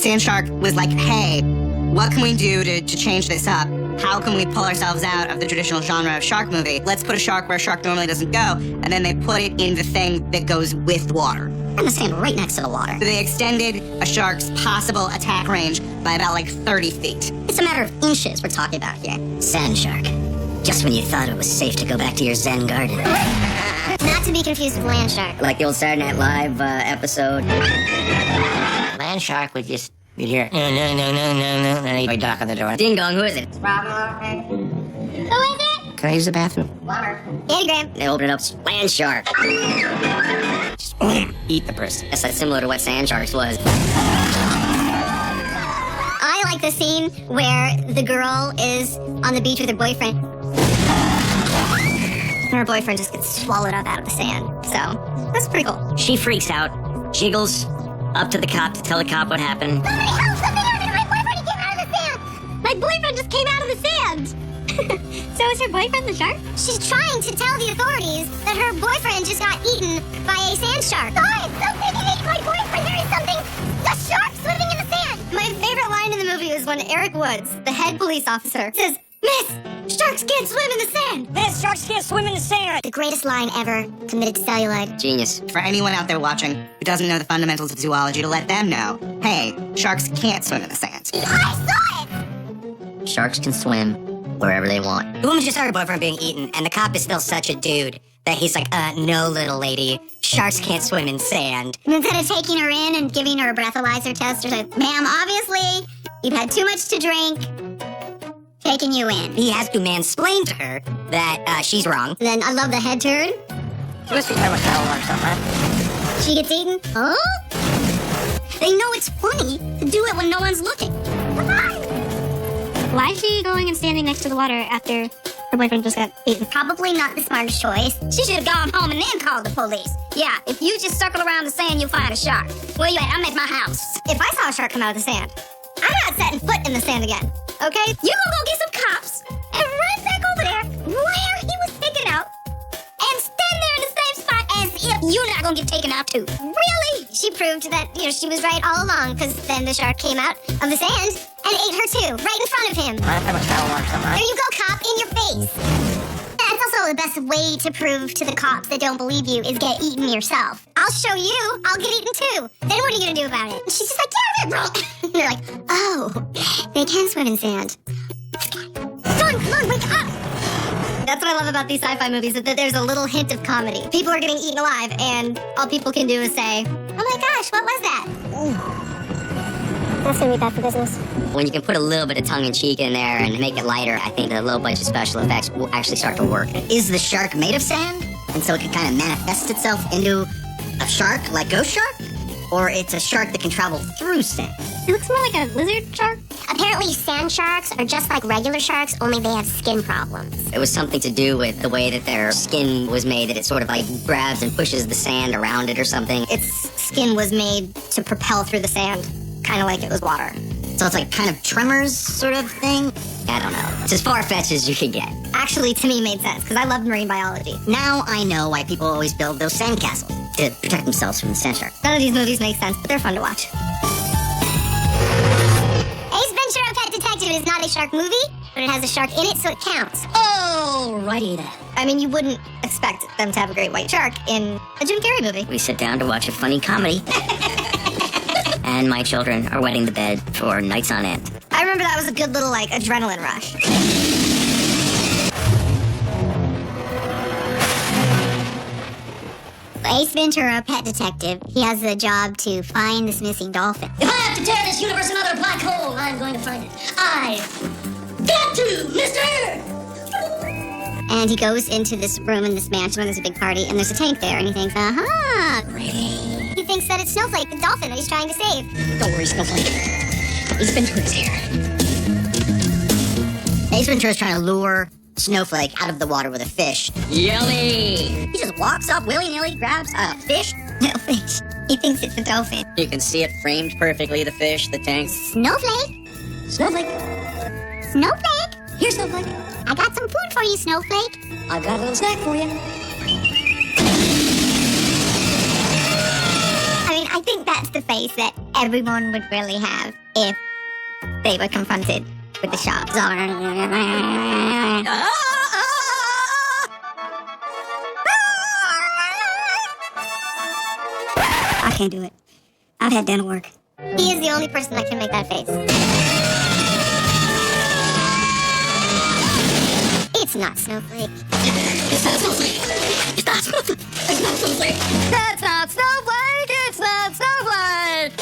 F: Sand Shark was like, hey, what can we do to change this up? How can we pull ourselves out of the traditional genre of shark movie? Let's put a shark where a shark normally doesn't go, and then they put it in the thing that goes with water.
H: And the sand right next to the water.
F: So they extended a shark's possible attack range by about like 30 feet.
H: It's a matter of inches we're talking about here.
I: Sand shark. Just when you thought it was safe to go back to your Zen garden.
A: Not to be confused with land shark.
B: Like the old Saturday Night Live episode.
I: Land shark would just, you'd hear, no, and he'd knock on the door.
B: Ding dong, who is it?
A: Who is it?
I: Can I use the bathroom?
A: Andy Graham.
B: They open it up, land shark.
I: Eat the person.
B: That's similar to what Sand Sharks was.
A: I like the scene where the girl is on the beach with her boyfriend. And her boyfriend just gets swallowed up out of the sand. So, that's pretty cool.
I: She freaks out, jiggles up to the cop to tell the cop what happened.
A: Somebody help! Something happened! My boyfriend came out of the sand! My boyfriend just came out of the sand! So is her boyfriend the shark? She's trying to tell the authorities that her boyfriend just got eaten by a sand shark. Guys, something ate my boyfriend! There is something! A shark swimming in the sand! My favorite line in the movie was when Eric Woods, the head police officer, says, Miss, sharks can't swim in the sand!
D: Miss, sharks can't swim in the sand.
A: The greatest line ever committed to celluloid.
B: Genius.
F: For anyone out there watching who doesn't know the fundamentals of zoology, to let them know, hey, sharks can't swim in the sand.
A: I saw it!
B: Sharks can swim wherever they want.
I: The woman just heard her boyfriend being eaten, and the cop is still such a dude that he's like, no, little lady. Sharks can't swim in sand.
A: And instead of taking her in and giving her a breathalyzer test, or like, ma'am, obviously, you've had too much to drink. Taking you in.
I: He has to mansplain to her that she's wrong.
A: Then I love the head turn. She gets eaten. Oh? They know it's funny to do it when no one's looking. Why is she going and standing next to the water after her boyfriend just got eaten? Probably not the smartest choice. She should have gone home and then called the police. Yeah, if you just circle around the sand, you'll find a shark. Where you at? I'm at my house. If I saw a shark come out of the sand, I'm not setting foot in the sand again. Okay? You gonna go get some cops and run back over there where he was taken out and stand there in the same spot as if you're not gonna get taken out too. Really? She proved that, she was right all along, because then the shark came out of the sand and ate her too, right in front of him. There you go, cop, in your face. That's also the best way to prove to the cops that don't believe you is get eaten yourself. I'll show you, I'll get eaten too. Then what are you gonna do about it? And she's just like, yeah, bro. And they're like, oh, they can swim in sand. Son, come on, wake up. That's what I love about these sci-fi movies, is that there's a little hint of comedy. People are getting eaten alive, and all people can do is say, oh my gosh, what was that? That's gonna be bad for business.
B: When you can put a little bit of tongue-in-cheek in there and make it lighter, I think the low budget special effects will actually start to work.
H: Is the shark made of sand? And so it can kind of manifest itself into a shark, like Ghost Shark? Or it's a shark that can travel through sand?
A: It looks more like a lizard shark. Apparently sand sharks are just like regular sharks, only they have skin problems.
B: It was something to do with the way that their skin was made, that it sort of like grabs and pushes the sand around it or something.
A: Its skin was made to propel through the sand, kind of like it was water.
H: So it's like kind of tremors sort of thing?
B: I don't know. It's as far-fetched as you can get.
A: Actually, to me, made sense, because I love marine biology.
H: Now I know why people always build those sandcastles, to protect themselves from the sand shark.
A: None of these movies make sense, but they're fun to watch. Ace Ventura: Pet Detective is not a shark movie, but it has a shark in it, so it counts.
H: Alrighty then.
A: I mean, you wouldn't expect them to have a great white shark in a Jim Carrey movie.
B: We sit down to watch a funny comedy. And my children are wetting the bed for nights on end.
A: I remember that was a good little, adrenaline rush. Ace Ventura: Pet Detective, he has the job to find this missing dolphin.
H: If I have to tear this universe another black hole, I'm going to find it. I've got to, mister!
A: And he goes into this room in this mansion where there's a big party, and there's a tank there, and he thinks, aha! He thinks that it's Snowflake, the dolphin that he's trying to save.
H: Don't worry, Snowflake. Ace Ventura's here. Ace Ventura's trying to lure Snowflake out of the water with a fish.
B: Yummy!
H: He just walks up willy-nilly, grabs a fish.
A: No fish. He thinks it's a dolphin.
B: You can see it framed perfectly, the fish, the tank.
A: Snowflake!
H: Snowflake,
A: Snowflake!
H: here, Snowflake.
A: I got some food for you, Snowflake.
H: I've got a little snack for you.
A: I mean, I think that's the face that everyone would really have if they were confronted with the sharks. I can't do it. I've had dental work. He is the only person that can make that face. It's not Snowflake.
H: It's not Snowflake. It's not Snowflake. It's not Snowflake.
G: That's not Snowflake! It's not Snowflake!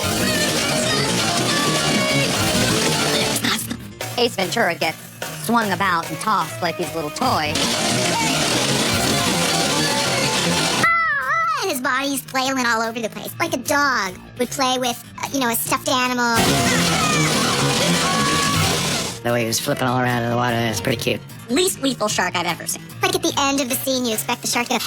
G: Ace Ventura gets swung about and tossed like he's a little toy.
A: And his body's flailing all over the place, like a dog would play with, a stuffed animal.
B: The way he was flipping all around in the water, it's pretty cute.
H: Least lethal shark I've ever seen.
A: Like at the end of the scene, you expect the shark to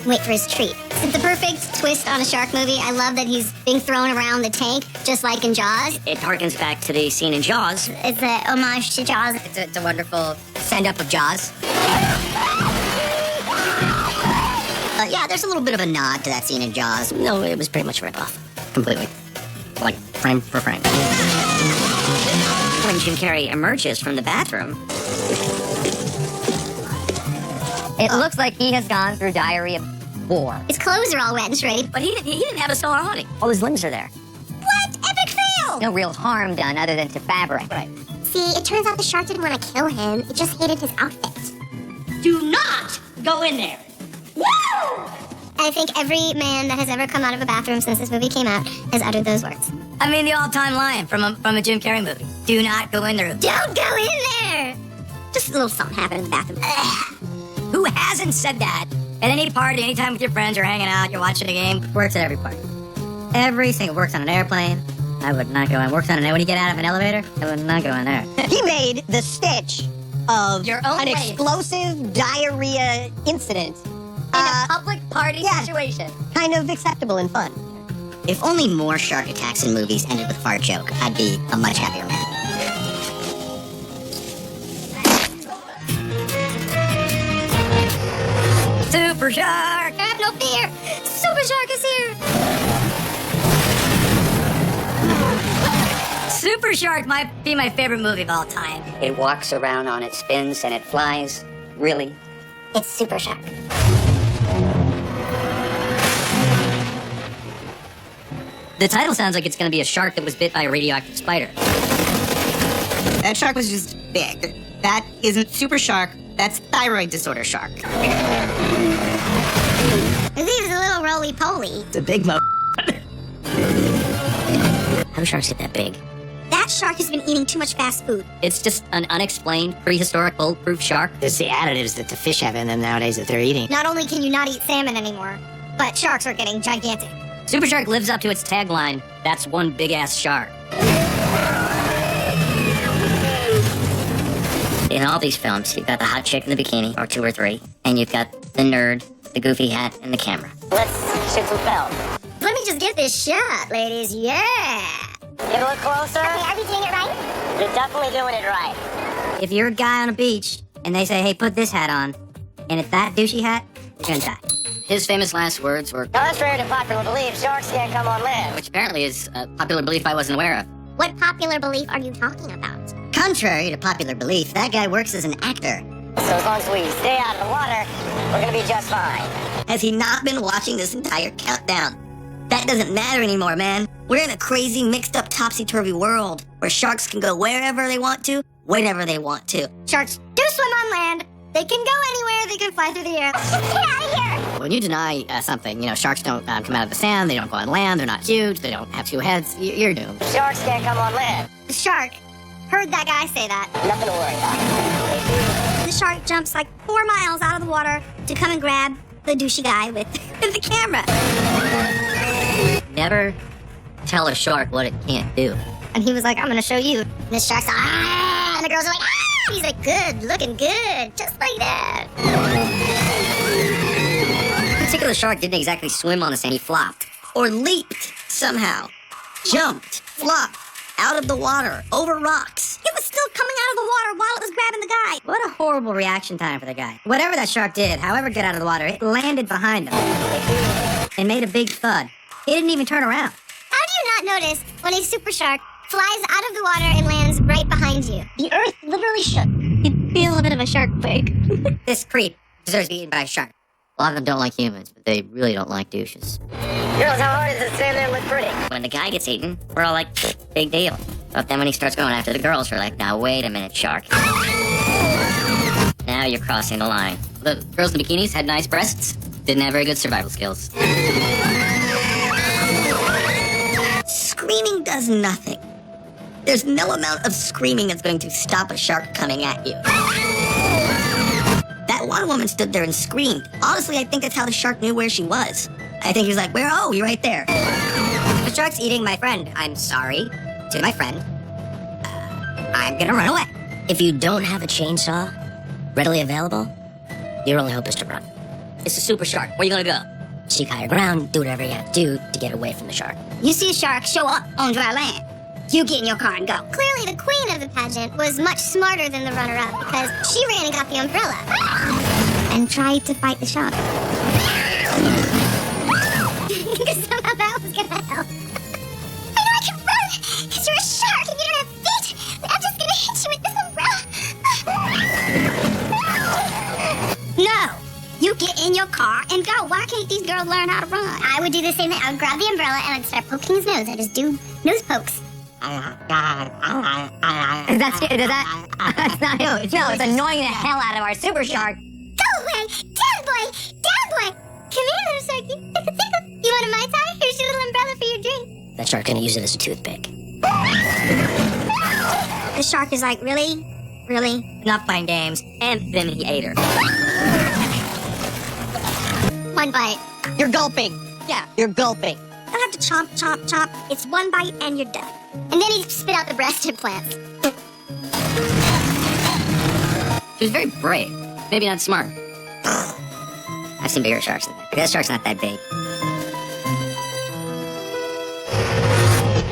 A: wait for his treat. It's the perfect twist on a shark movie. I love that he's being thrown around the tank, just like in Jaws.
C: It harkens back to the scene in Jaws.
A: It's a homage to Jaws.
I: It's a wonderful send-up of Jaws. Yeah, there's a little bit of a nod to that scene in Jaws.
C: No, it was pretty much ripped off.
B: Completely. Like, frame for frame.
C: When Jim Carrey emerges from the bathroom,
G: It looks like he has gone through diarrhea of war.
A: His clothes are all wet and straight.
C: but he didn't have a sore on him.
G: All his limbs are there.
A: What? Epic fail!
G: No real harm done other than to fabric.
B: Right.
A: See, it turns out the shark didn't want to kill him. It just hated his outfit.
H: Do not go in there.
A: I think every man that has ever come out of a bathroom since this movie came out has uttered those words.
I: I mean, the all-time line from a Jim Carrey movie. Do not go in there.
A: Don't go in there! Just a little something happened in the bathroom.
I: Who hasn't said that? At any party, anytime with your friends, you're hanging out, you're watching a game. Works at every party. Every single works on an airplane. I would not go in. Works on an when you get out of an elevator. I would not go in there.
D: He made the stitch of
I: Your own
D: an
I: way.
D: explosive diarrhea incident
G: In a public party
D: yeah.
G: situation.
D: kind of acceptable and fun.
I: If only more shark attacks in movies ended with a fart joke, I'd be a much happier man.
C: Super Shark!
A: Have no fear! Super Shark is here!
I: Super Shark might be my favorite movie of all time.
C: It walks around on its fins and it flies. Really?
A: It's Super Shark.
I: The title sounds like it's going to be a shark that was bit by a radioactive spider.
F: That shark was just big. That isn't super shark. That's thyroid disorder shark.
A: He was a little roly-poly.
B: It's a big mo.
C: How do sharks get that big?
A: That shark has been eating too much fast food.
C: It's just an unexplained, prehistoric, bulletproof shark.
B: It's the additives that the fish have in them nowadays that they're eating.
A: Not only can you not eat salmon anymore, but sharks are getting gigantic.
C: Super Shark lives up to its tagline, that's one big-ass shark. In all these films, you've got the hot chick in the bikini, or two or three, and you've got the nerd, the goofy hat, and the camera.
H: Let's shoot some film.
A: Let me just get this shot, ladies. Yeah!
H: Get a little closer.
A: Are we doing it right?
H: You're definitely doing it right.
I: If you're a guy on a beach and they say, hey, put this hat on, and it's that douchey hat, you're going to die.
C: His famous last words were,
H: Contrary to popular belief, sharks can't come on land.
C: which apparently is a popular belief I wasn't aware of.
A: What popular belief are you talking about?
I: Contrary to popular belief, that guy works as an actor.
H: So as long as we stay out of the water, we're gonna be just fine.
I: Has he not been watching this entire countdown? That doesn't matter anymore, man. We're in a crazy, mixed-up, topsy-turvy world where sharks can go wherever they want to, whenever they want to.
A: Sharks do swim on land. They can go anywhere. They can fly through the air. Get out of here!
B: When you deny something, sharks don't come out of the sand, they don't go on land, they're not huge, they don't have two heads, you're doomed.
H: Sharks can't come on land.
A: The shark heard that guy say that.
H: Nothing to worry about.
A: The shark jumps like 4 miles out of the water to come and grab the douchey guy with the camera.
C: Never tell a shark what it can't do.
A: And he was like, I'm gonna show you. And the shark's like, ah! And the girls are like, ah! And he's like, good, looking good, just like that.
I: This particular shark didn't exactly swim on the sand, he flopped. Or leaped, somehow. Jumped, flopped, out of the water, over rocks.
A: It was still coming out of the water while it was grabbing the guy.
I: What a horrible reaction time for the guy. Whatever that shark did, however it got out of the water, it landed behind him. And made a big thud. He didn't even turn around.
A: How do you not notice when a super shark flies out of the water and lands right behind you. The earth literally shook. You'd feel a bit of a shark quake.
I: This creep deserves to be eaten by a shark.
B: A lot of them don't like humans, but they really don't like douches.
D: Girls, how hard is it to stand there and look pretty?
C: When the guy gets eaten, we're all like, big deal. But then when he starts going after the girls, we're like, now wait a minute, shark. Now you're crossing the line. The girls in bikinis had nice breasts, didn't have very good survival skills.
H: Screaming does nothing. There's no amount of screaming that's going to stop a shark coming at you. That one woman stood there and screamed. Honestly, I think that's how the shark knew where she was. I think he was like, where? Oh, you're right there.
I: The shark's eating my friend. I'm sorry to my friend. I'm gonna run away.
H: If you don't have a chainsaw readily available, your only hope is to run.
C: It's a super shark. Where you gonna go?
H: Seek higher ground, do whatever you have to do to get away from the shark.
A: You see a shark show up on dry land. You get in your car and go. Clearly, the queen of the pageant was much smarter than the runner-up because she ran and got the umbrella and tried to fight the shark. Because somehow that was gonna help. I know I can run because you're a shark and you don't have feet. But I'm just gonna hit you with this umbrella. No. You get in your car and go. Why can't these girls learn how to run? I would do the same thing. I would grab the umbrella and I'd start poking his nose. I'd just do nose pokes.
I: That's not it's annoying the hell out of our super shark.
A: Go away! Down boy! Down boy! Come here, little sharky. You want a Mai Tai? Here's your little umbrella for your drink.
H: That shark gonna use it as a toothpick.
A: The shark is like, really? Really?
I: Not playing games.
C: And then he ate her.
A: One bite.
H: You're gulping. Yeah, you're gulping.
A: You don't have to chomp, chomp, chomp. It's one bite and you're done. And then he spit out the breast implants.
C: She was very brave. Maybe not smart. I've seen bigger sharks than that. That shark's not that big.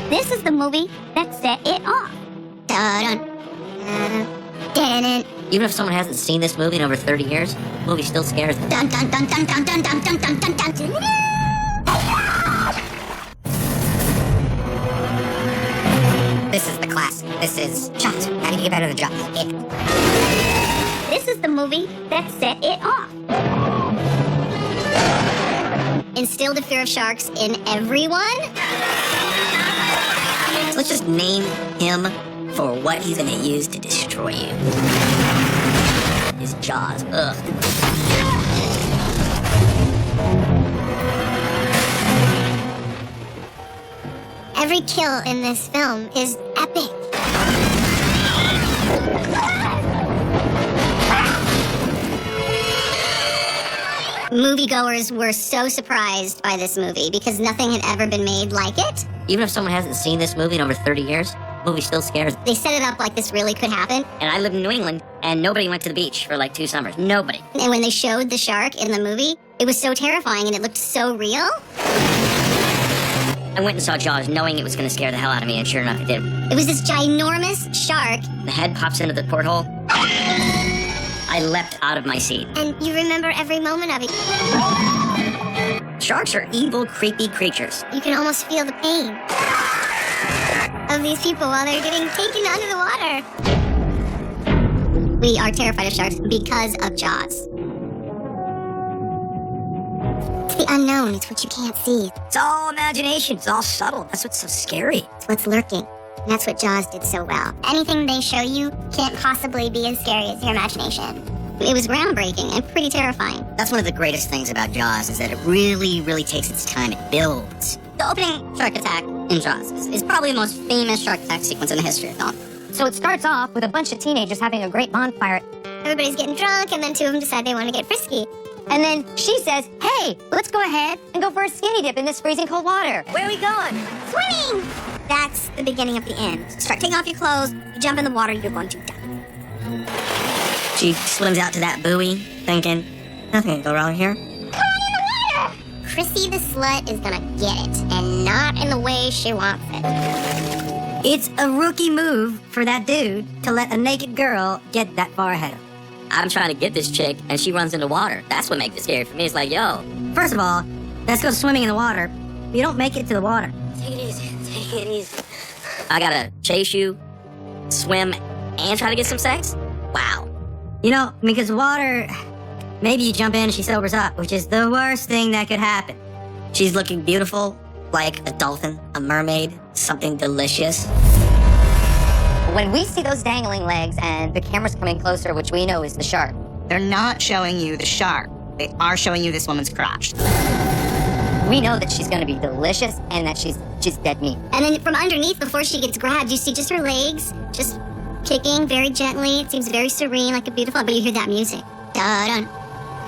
A: This is the movie that set it off. Dun-dun. Dun-dun.
B: Even if someone hasn't seen this movie in over 30 years, the movie still scares them.
A: Dun dun dun dun dun dun dun dun dun dun dun.
I: This is the classic. This is Jaws. How do you get better than Jaws? Yeah.
A: This is the movie that set it off. Instilled a fear of sharks in everyone.
H: So let's just name him for what he's gonna use to destroy you. His jaws. Ugh.
A: Every kill in this film is epic. Moviegoers were so surprised by this movie because nothing had ever been made like it.
B: Even if someone hasn't seen this movie in over 30 years, the movie still scares them.
A: They set it up like this really could happen.
C: And I live in New England, and nobody went to the beach for like 2 summers. Nobody.
A: And when they showed the shark in the movie, it was so terrifying and it looked so real.
C: I went and saw Jaws knowing it was going to scare the hell out of me, and sure enough, it did.
A: It was this ginormous shark.
C: The head pops into the porthole. I leapt out of my seat.
A: And you remember every moment of it.
C: Sharks are evil, creepy creatures.
A: You can almost feel the pain of these people while they're getting taken under the water. We are terrified of sharks because of Jaws. It's the unknown. It's what you can't see.
H: It's all imagination. It's all subtle. That's what's so scary.
A: It's what's lurking. And that's what Jaws did so well. Anything they show you can't possibly be as scary as your imagination. It was groundbreaking and pretty terrifying.
H: That's one of the greatest things about Jaws is that it really, really takes its time. It builds.
A: The opening shark attack in Jaws is probably the most famous shark attack sequence in the history of film.
I: So it starts off with a bunch of teenagers having a great bonfire.
A: Everybody's getting drunk, and then 2 of them decide they want to get frisky.
I: And then she says, hey, let's go ahead and go for a skinny dip in this freezing cold water.
H: Where are we going?
A: Swimming! That's the beginning of the end. Start taking off your clothes, you jump in the water, you're going to die.
H: She swims out to that buoy, thinking, nothing can go wrong here.
A: Come on in the water! Chrissy the slut is gonna get it, and not in the way she wants it.
I: It's a rookie move for that dude to let a naked girl get that far ahead of him.
C: I'm trying to get this chick, and she runs into water. That's what makes it scary for me. It's like, yo,
I: First of all, let's go swimming in the water. You don't make it to the water.
H: Take it easy. it easy.
C: I gotta chase you, swim, and try to get some sex? Wow.
I: You know, because water, maybe you jump in and she sobers up, which is the worst thing that could happen.
H: She's looking beautiful, like a dolphin, a mermaid, something delicious.
G: When we see those dangling legs and the camera's coming closer, which we know is the shark,
F: They're not showing you the shark. They are showing you this woman's crotch.
G: we know that she's going to be delicious and that she's dead meat.
A: And then from underneath, before she gets grabbed, you see just her legs, just kicking very gently. It seems very serene, like a beautiful, but you hear that music. Da-dun,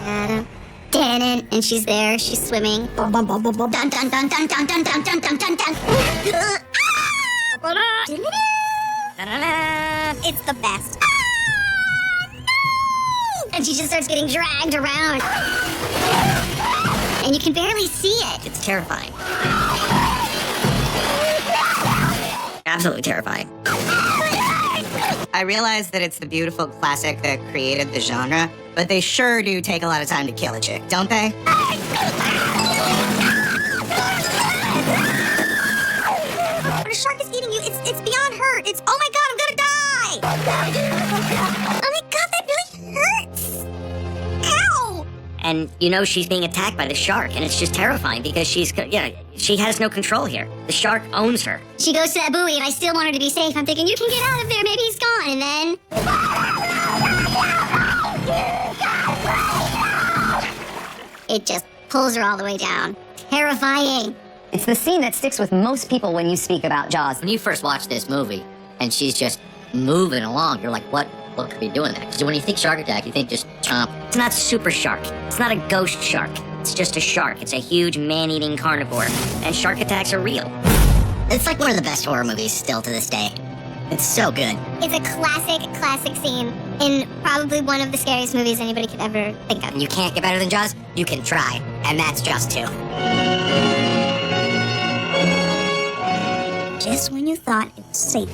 A: da-dun, da-dun, and she's there, she's swimming. Dun, dun, dun, dun, dun, dun, dun, dun, dun, dun, dun, dun, dun, dun. It's the best. And she just starts getting dragged around. And you can barely see it.
H: It's terrifying. Absolutely terrifying.
F: I realize that it's the beautiful classic that created the genre, but they sure do take a lot of time to kill a chick, don't they?
A: But a shark is eating you. It's beyond hurt. It's, oh my god, I'm gonna die. Oh my god, that really hurts. Ow.
C: And you know she's being attacked by the shark, and it's just terrifying because she has no control here. The shark owns her.
A: She goes to that buoy, and I still want her to be safe. I'm thinking, you can get out of there. Maybe he's gone. And then... it just pulls her all the way down. Terrifying.
G: It's the scene that sticks with most people when you speak about Jaws.
B: When you first watch this movie and she's just moving along, you're like, what could be doing that? Because when you think shark attack, you think just chomp.
C: It's not super shark. It's not a ghost shark. It's just a shark. It's a huge man-eating carnivore. And shark attacks are real.
B: It's like one of the best horror movies still to this day. It's so good.
A: It's a classic scene in probably one of the scariest movies anybody could ever think of.
B: You can't get better than Jaws? You can try. And that's Jaws 2.
A: Just when you thought it was safe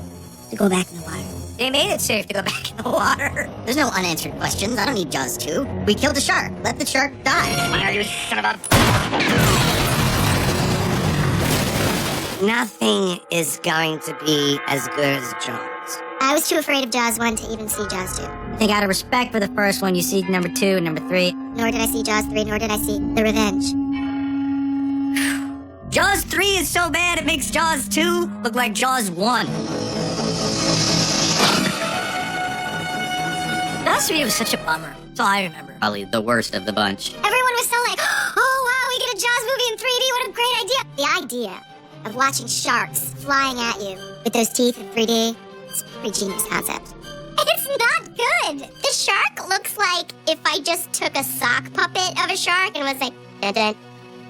A: to go back in the water.
B: They made it safe to go back in the water. There's no unanswered questions. I don't need Jaws 2. We killed the shark. Let the shark die.
C: You son of a...
H: Nothing is going to be as good as Jaws.
A: I was too afraid of Jaws 1 to even see Jaws 2.
I: I think out of respect for the first one, you see number 2 and number 3.
A: Nor did I see Jaws 3, nor did I see The Revenge.
C: Jaws 3 is so bad it makes Jaws 2 look like Jaws 1. Jaws 3 was such a bummer. That's all I remember.
B: Probably the worst of the bunch.
A: Everyone was so like, oh wow, we get a Jaws movie in 3D, what a great idea. The idea of watching sharks flying at you with those teeth in 3D, it's a pretty genius concept. It's not good. The shark looks like if I just took a sock puppet of a shark and was like, dun dun,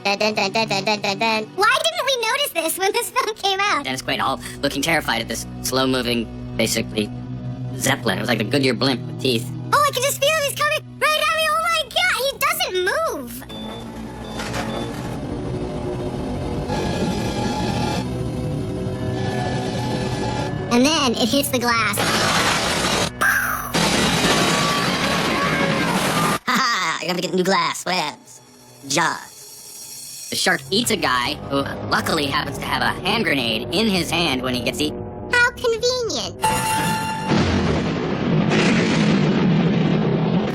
A: dun dun dun dun dun dun dun dun. Why didn't we notice this when this film came out?
B: Dennis Quaid all looking terrified at this slow-moving, basically, Zeppelin. It was like a Goodyear blimp with teeth.
A: Oh, I can just feel him. He's coming right at me. Oh my god, he doesn't move. And then it hits the glass.
B: Ha! You have to get new glass. Webs. Jaws. The shark eats a guy who luckily happens to have a hand grenade in his hand when he gets eaten.
A: How convenient.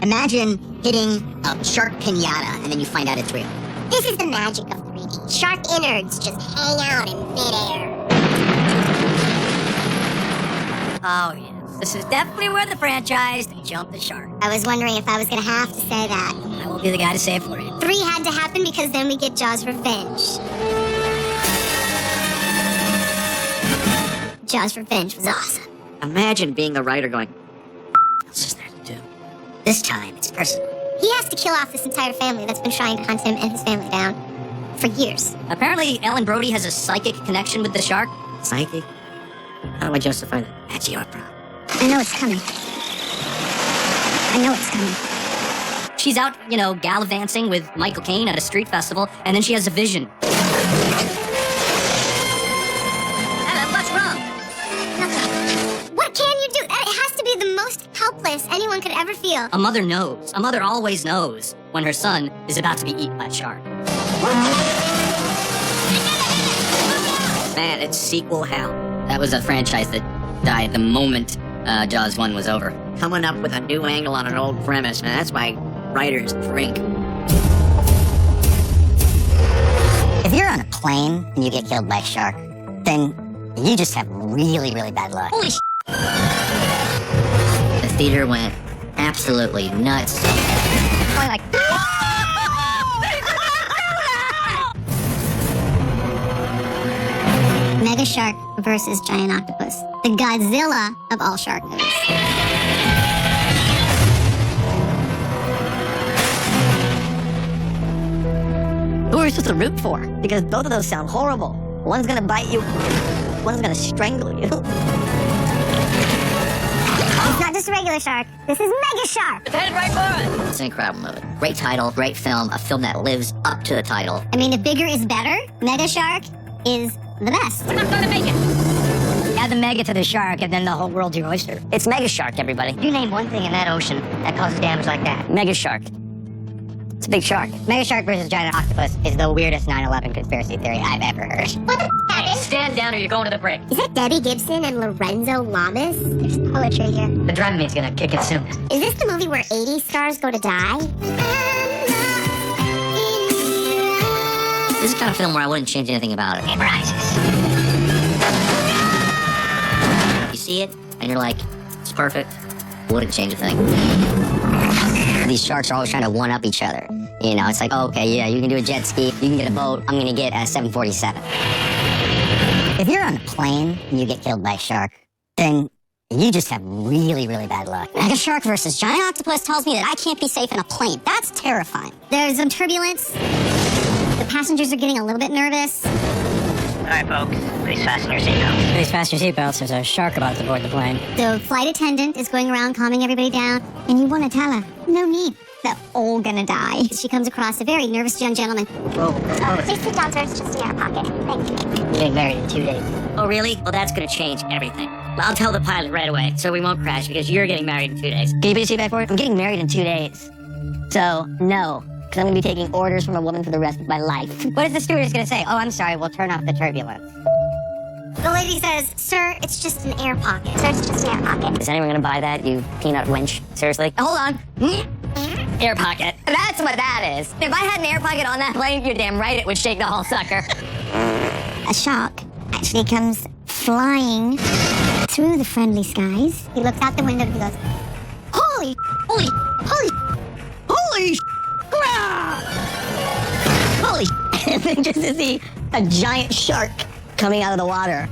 B: Imagine hitting a shark pinata and then you find out it's real.
A: This is the magic of 3D. Shark innards just hang out in midair.
C: Oh, yes. This is definitely worth the franchise to jump the shark.
A: I was wondering if I was going to have to say that.
C: I will be the guy to say it for you.
A: 3 had to happen because then we get Jaws Revenge. Jaws Revenge was awesome.
C: Imagine being a writer going, what else is there to do?
B: This time, it's personal.
A: He has to kill off this entire family that's been trying to hunt him and his family down for years.
C: Apparently, Ellen Brody has a psychic connection with the shark. Psychic? How do I justify that? That's your problem.
A: I know it's coming. I know it's coming.
C: She's out, gallivanting with Michael Caine at a street festival, and then she has a vision. Ellen, what's wrong?
A: Nothing. What can you do? It has to be the most helpless anyone could ever feel.
C: A mother knows. A mother always knows when her son is about to be eaten by a shark.
B: Man, it's sequel hell. That was a franchise that died the moment Jaws 1 was over. Coming up with a new angle on an old premise, man, that's why writers drink.
H: If you're on a plane and you get killed by a shark, then you just have really, really bad luck.
B: Holy The theater went absolutely nuts.
H: Going like,
A: Mega Shark versus Giant Octopus. The Godzilla of all shark movies.
H: who are you supposed to root for? Because both of those sound horrible. One's gonna bite you, one's gonna strangle you.
A: It's not just a regular shark. This is Mega Shark.
B: It's an incredible movie. Great title, great film, a film that lives up to the title.
A: I mean, if bigger is better, Mega Shark is the best.
I: Add the mega to the shark, and then the whole world's your oyster.
H: It's Mega Shark, everybody.
I: You name one thing in that ocean that causes damage like that.
H: Mega Shark. It's a big shark.
I: Mega Shark versus Giant Octopus is the weirdest 9/11 conspiracy theory I've ever heard.
A: What the happened?
B: Stand down or you're going to the brick.
A: Is that Debbie Gibson and Lorenzo Lamas? There's poetry here.
I: The Dramamine's gonna kick it soon.
A: Is this the movie where 80 stars go to die?
B: This is the kind of film where I wouldn't change anything about it.
I: It rises.
B: You see it, and you're like, it's perfect. Wouldn't change a thing. These sharks are always trying to one-up each other. You know, it's like, oh, okay, yeah, you can do a jet ski, you can get a boat, I'm gonna get a 747.
H: If you're on a plane and you get killed by a shark, then you just have really, really bad luck. Mega Shark versus Giant Octopus tells me that I can't be safe in a plane. That's terrifying.
A: There's some turbulence. The passengers are getting a little bit nervous.
I: All right, folks. Please fasten your seatbelts. Please fasten your seatbelts. There's a shark about to board the plane.
A: The flight attendant is going around calming everybody down, and you want to tell her, no need. They're all gonna die. She comes across a very nervous young gentleman. Please sit down, sir. It's just in our pocket. Thank you.
I: Getting married in 2 days.
B: Oh, really? Well, that's gonna change everything. I'll tell the pilot right away, so we won't crash because you're getting married in 2 days.
I: Can you put your seat back for it?
H: I'm getting married in 2 days. So, no. Because I'm going to be taking orders from a woman for the rest of my life.
I: What is the stewardess gonna say? Oh, I'm sorry. We'll turn off the turbulence.
A: The lady says, sir, it's just an air pocket. Sir, it's just an air pocket.
H: Is anyone going to buy that, you peanut wench? Seriously?
I: Hold on.
H: Air pocket. That's what that is. If I had an air pocket on that plane, you're damn right it would shake the whole sucker.
A: A shark actually comes flying through the friendly skies. He looks out the window and he goes, holy, holy, holy, holy,
H: Holy and then just to see a giant shark coming out of the water.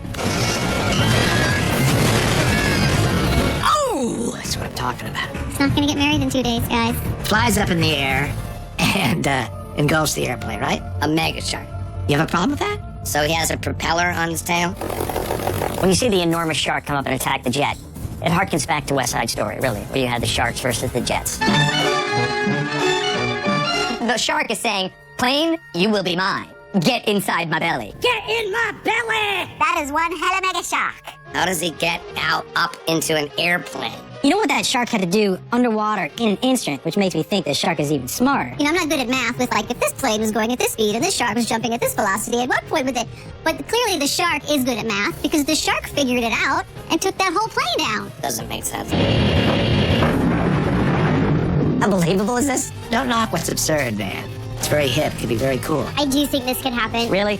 I: Oh, that's what I'm talking about.
A: He's not gonna get married in 2 days, guys.
I: Flies up in the air and engulfs the airplane, right?
H: A mega shark.
I: You have a problem with that?
H: So he has a propeller on his tail? When you see the enormous shark come up and attack the jet, it harkens back to West Side Story, really, where you had the sharks versus the jets. The shark is saying, plane, you will be mine. Get inside my belly.
I: Get in my belly!
A: That is one hella mega shark.
H: How does he get out up into an airplane?
I: You know what that shark had to do underwater in an instant, which makes me think the shark is even smarter.
A: You know, I'm not good at math with, like, if this plane was going at this speed and this shark was jumping at this velocity, at what point would it? But clearly the shark is good at math because the shark figured it out and took that whole plane down.
H: Doesn't make sense. How believable is this?
I: Don't knock what's absurd, man. It's very hip. It could be very cool.
A: I do think this could happen.
H: Really?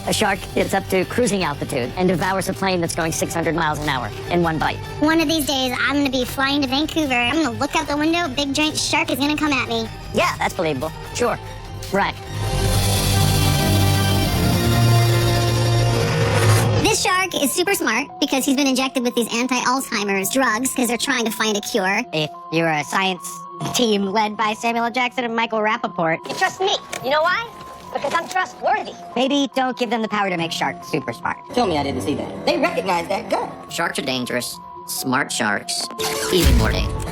H: A shark gets up to cruising altitude and devours a plane that's going 600 miles an hour in one bite.
A: One of these days, I'm gonna be flying to Vancouver. I'm gonna look out the window, a big giant shark is gonna come at me.
H: Yeah, that's believable. Sure. Right.
A: This shark is super smart because he's been injected with these anti-Alzheimer's drugs because they're trying to find a cure.
I: If you're a science team led by Samuel L. Jackson and Michael Rappaport,
D: You trust me. You know why? Because I'm trustworthy.
I: maybe don't give them the power to make sharks super smart.
H: Tell me I didn't see that. They recognize that gun.
B: Sharks are dangerous. Smart sharks, even more dangerous.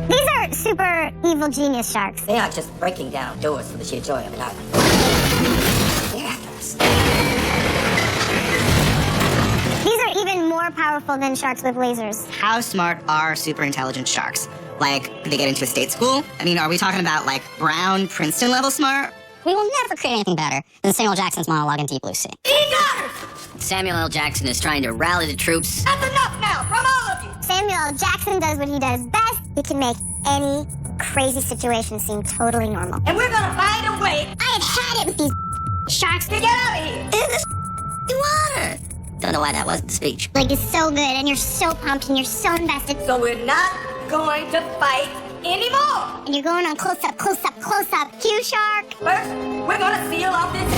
A: These are super evil genius sharks.
H: They are just breaking down doors for the sheer joy of it.
A: These are even more powerful than sharks with lasers.
F: How smart are super intelligent sharks? Like, could they get into a state school? I mean, are we talking about, like, Brown, Princeton level smart?
G: We will never create anything better than Samuel Jackson's monologue in Deep Blue Sea.
B: Samuel L. Jackson is trying to rally the troops.
D: That's enough now from all of you.
A: Samuel L. Jackson does what he does best. He can make any crazy situation seem totally normal.
D: And we're gonna find a way
A: I have had it with these sharks.
D: to get out of here.
H: In this water. Don't know why that wasn't the speech.
A: Like, it's so good, and you're so pumped, and you're so invested.
D: So we're not going to fight anymore.
A: And you're going on close up, close up, close up. Cue shark.
D: First, we're gonna seal off this.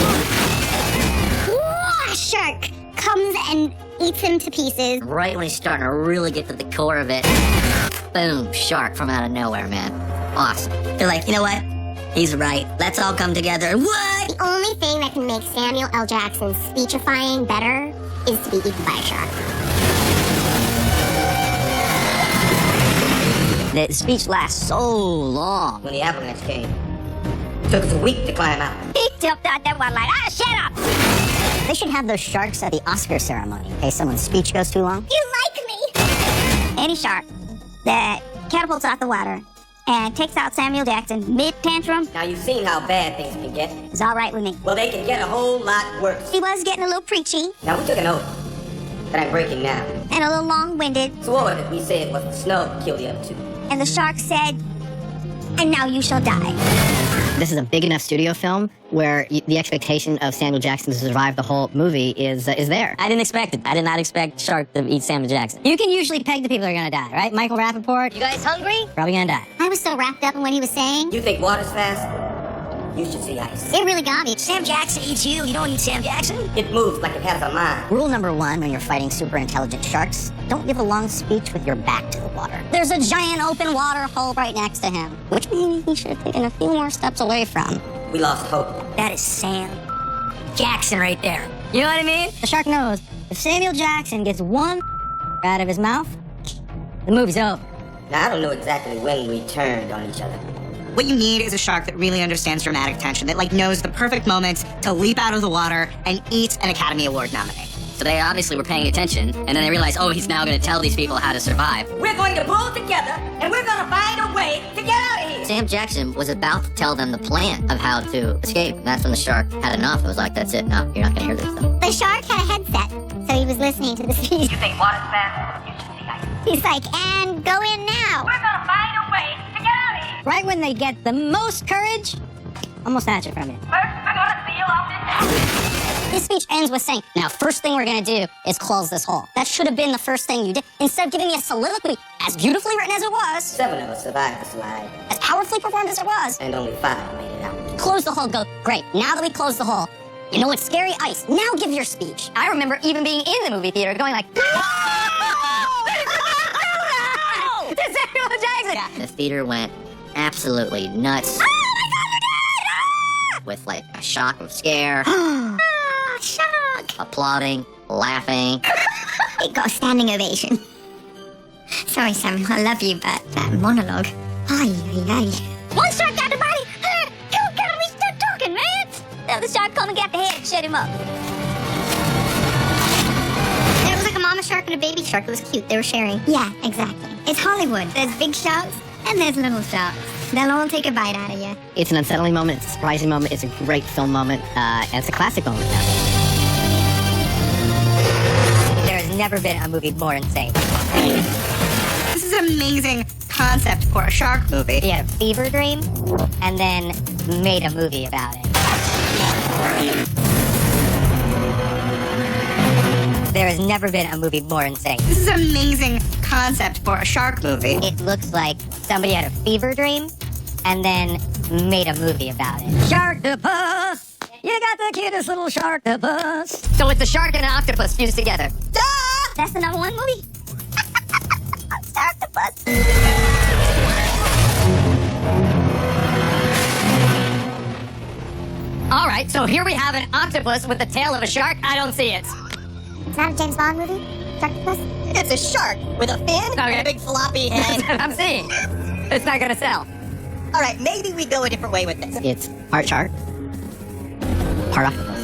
A: Whoa, shark comes and eats him to pieces.
B: Right when he's starting to really get to the core of it. Boom, shark from out of nowhere, man. Awesome.
H: They're like, you know what? He's right. Let's all come together. And what?
A: The only thing that can make Samuel L. Jackson speechifying better is to be eaten by a shark.
B: The speech lasts so long.
D: When the avalanche came, it took us a week to climb out.
G: He jumped out that one like, shut up! They should have those sharks at the Oscar ceremony in case someone's speech goes too long.
A: You like me?
G: Any shark that catapults out the water and takes out Samuel Jackson mid-tantrum
D: Now you've seen how bad things can get.
G: is all right with me.
D: Well, they can get a whole lot worse.
G: He was getting a little preachy
D: Now we took an oath that I'm breaking now.
G: and a little long-winded,
D: Swore that we said it was the snow that killed the other two.
G: and the shark said, and now you shall die.
I: This is a big enough studio film where the expectation of Samuel Jackson to survive the whole movie is there.
B: I didn't expect it. I did not expect shark to eat Samuel Jackson.
G: You can usually peg the people who are gonna die, right? Michael Rappaport,
H: You guys hungry?
G: probably gonna die.
A: I was so wrapped up in what he was saying.
D: You think water's fast? You should see ice.
A: It really got me.
H: Sam Jackson eats you. You don't eat Sam Jackson.
D: It moves like it has a mind.
G: Rule number 1 when you're fighting super intelligent sharks, don't give a long speech with your back to the water. There's a giant open water hole right next to him, which maybe he should have taken a few more steps away from.
D: We lost hope.
H: That is Sam Jackson right there. You know what I mean?
G: The shark knows if Samuel Jackson gets one out of his mouth, the movie's over.
D: Now I don't know exactly when we turned on each other.
F: What you need is a shark that really understands dramatic tension, that like knows the perfect moment to leap out of the water and eat an Academy Award nominee.
B: So they obviously were paying attention, and then they realized, oh, he's now going to tell these people how to survive.
D: We're going to pull together, and we're going to find a way to get out of here.
B: Sam Jackson was about to tell them the plan of how to escape. And that's when the shark had enough. It was like, that's it. No, you're not going to hear this stuff.
A: The shark had a headset, so he was listening to the speech.
D: You think water's fast? You should see ice.
A: He's like, and go in now.
D: We're going to find a way to get out of here.
G: Right when they get the most courage, almost snatch it from you.
D: First, we're going to seal off this.
G: His speech ends with saying, now, first thing we're gonna do is close this hole. That should have been the first thing you did. Instead of giving me a soliloquy, as beautifully written as it was,
D: 7 of us survived the slide,
G: as powerfully performed as it was,
D: and only 5 made it out.
G: close the hole, go, great, now that we closed the hole, you know what's scary? Ice. Now give your speech. I remember even being in the movie theater going like, no! To Samuel Jackson!
B: The theater went absolutely nuts.
G: Oh my God, you're dead!
B: With like a shock of scare,
A: Shark.
B: applauding, laughing.
A: It got a standing ovation. Sorry, Samuel, I love you, but that monologue. Ay, ay, ay.
G: One shark got the body! You gotta be start talking, man! Now the shark come and get the head and shut him up.
A: There was like a mama shark and a baby shark. It was cute. They were sharing. Yeah, exactly. It's Hollywood. There's big sharks and there's little sharks. They'll all take a bite out of you.
I: It's an unsettling moment, it's a surprising moment, it's a great film moment, and it's a classic moment.
G: There has never been a movie more insane.
F: This is an amazing concept for a shark movie.
G: He had a fever dream and then made a movie about it. There has never been a movie more insane.
F: This is an amazing concept for a shark movie.
G: It looks like somebody had a fever dream and then made a movie about it. Sharktopus! You got the cutest little sharktopus.
B: So it's a shark and an octopus fused together.
A: That's the #1 movie.
G: Sharktopus!
B: All right, so here we have an octopus with the tail of a shark. I don't see it.
A: It's not a James Bond movie. Sharktopus.
H: It's a shark with a fin
B: Okay.
H: and a big floppy head.
B: That's what I'm seeing. It's not gonna sell.
H: All right, maybe we go a different way with this.
I: It's part shark, part octopus.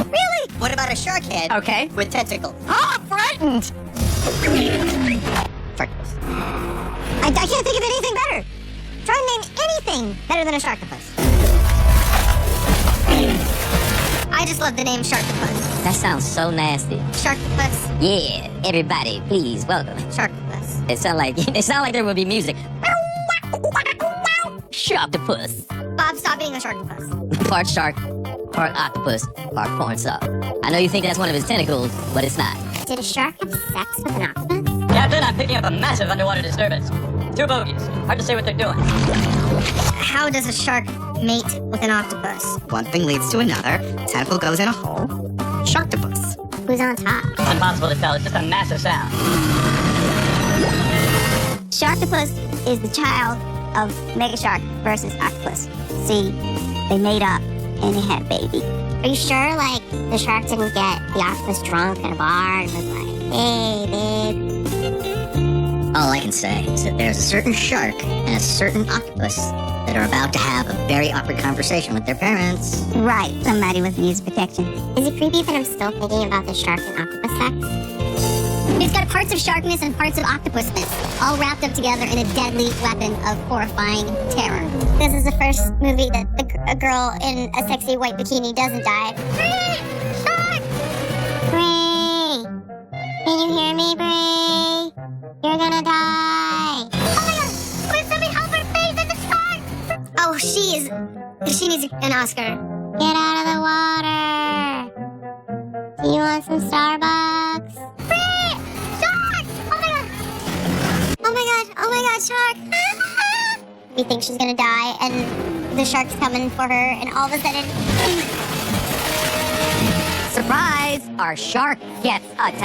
H: Really? What about a shark head
B: Okay.
H: with tentacles?
B: Oh, I'm frightened.
A: Sharktopus. I can't think of anything better. Try and name anything better than a Sharktopus. I just love the name Sharktopus.
C: That sounds so nasty.
A: Sharktopus.
C: Yeah, everybody, please welcome.
A: Sharktopus.
C: It sound like there would be music. Sharktopus.
A: Bob, stop being a Sharktopus.
C: Part shark, part octopus, part porn star. I know you think that's one of his tentacles, but it's not.
A: Did a shark have sex with an octopus?
C: Captain, I'm picking up a massive underwater disturbance. 2 bogies. Hard to say what they're doing.
A: How does a shark mate with an octopus?
F: One thing leads to another. Tentacle goes in a hole. Sharktopus.
A: Who's on top?
C: Impossible to tell. It's just a massive sound.
A: Sharktopus is the child of Mega Shark versus Octopus. See, they made up and they had a baby. Are you sure, like, the shark didn't get the octopus drunk at a bar and was like, hey, babe?
B: All I can say is that there's a certain shark and a certain octopus that are about to have a very awkward conversation with their parents.
A: Right, somebody with needs protection. Is it creepy that I'm still thinking about the shark and octopus sex? It's got parts of sharkness and parts of octopusness, all wrapped up together in a deadly weapon of horrifying terror. This is the first movie that a girl in a sexy white bikini doesn't die. Bree! Shark! Bree! Can you hear me, Bree? You're gonna die. Oh my god! Wait, somebody help her, please! It's a shark! Oh, she needs an Oscar. Get out of the water! Do you want some Starbucks? Bree! Shark! Oh my god! Oh my god! Oh my god, shark! We think she's gonna die, and the shark's coming for her, and all of a sudden...
I: Surprise! Our shark gets attacked.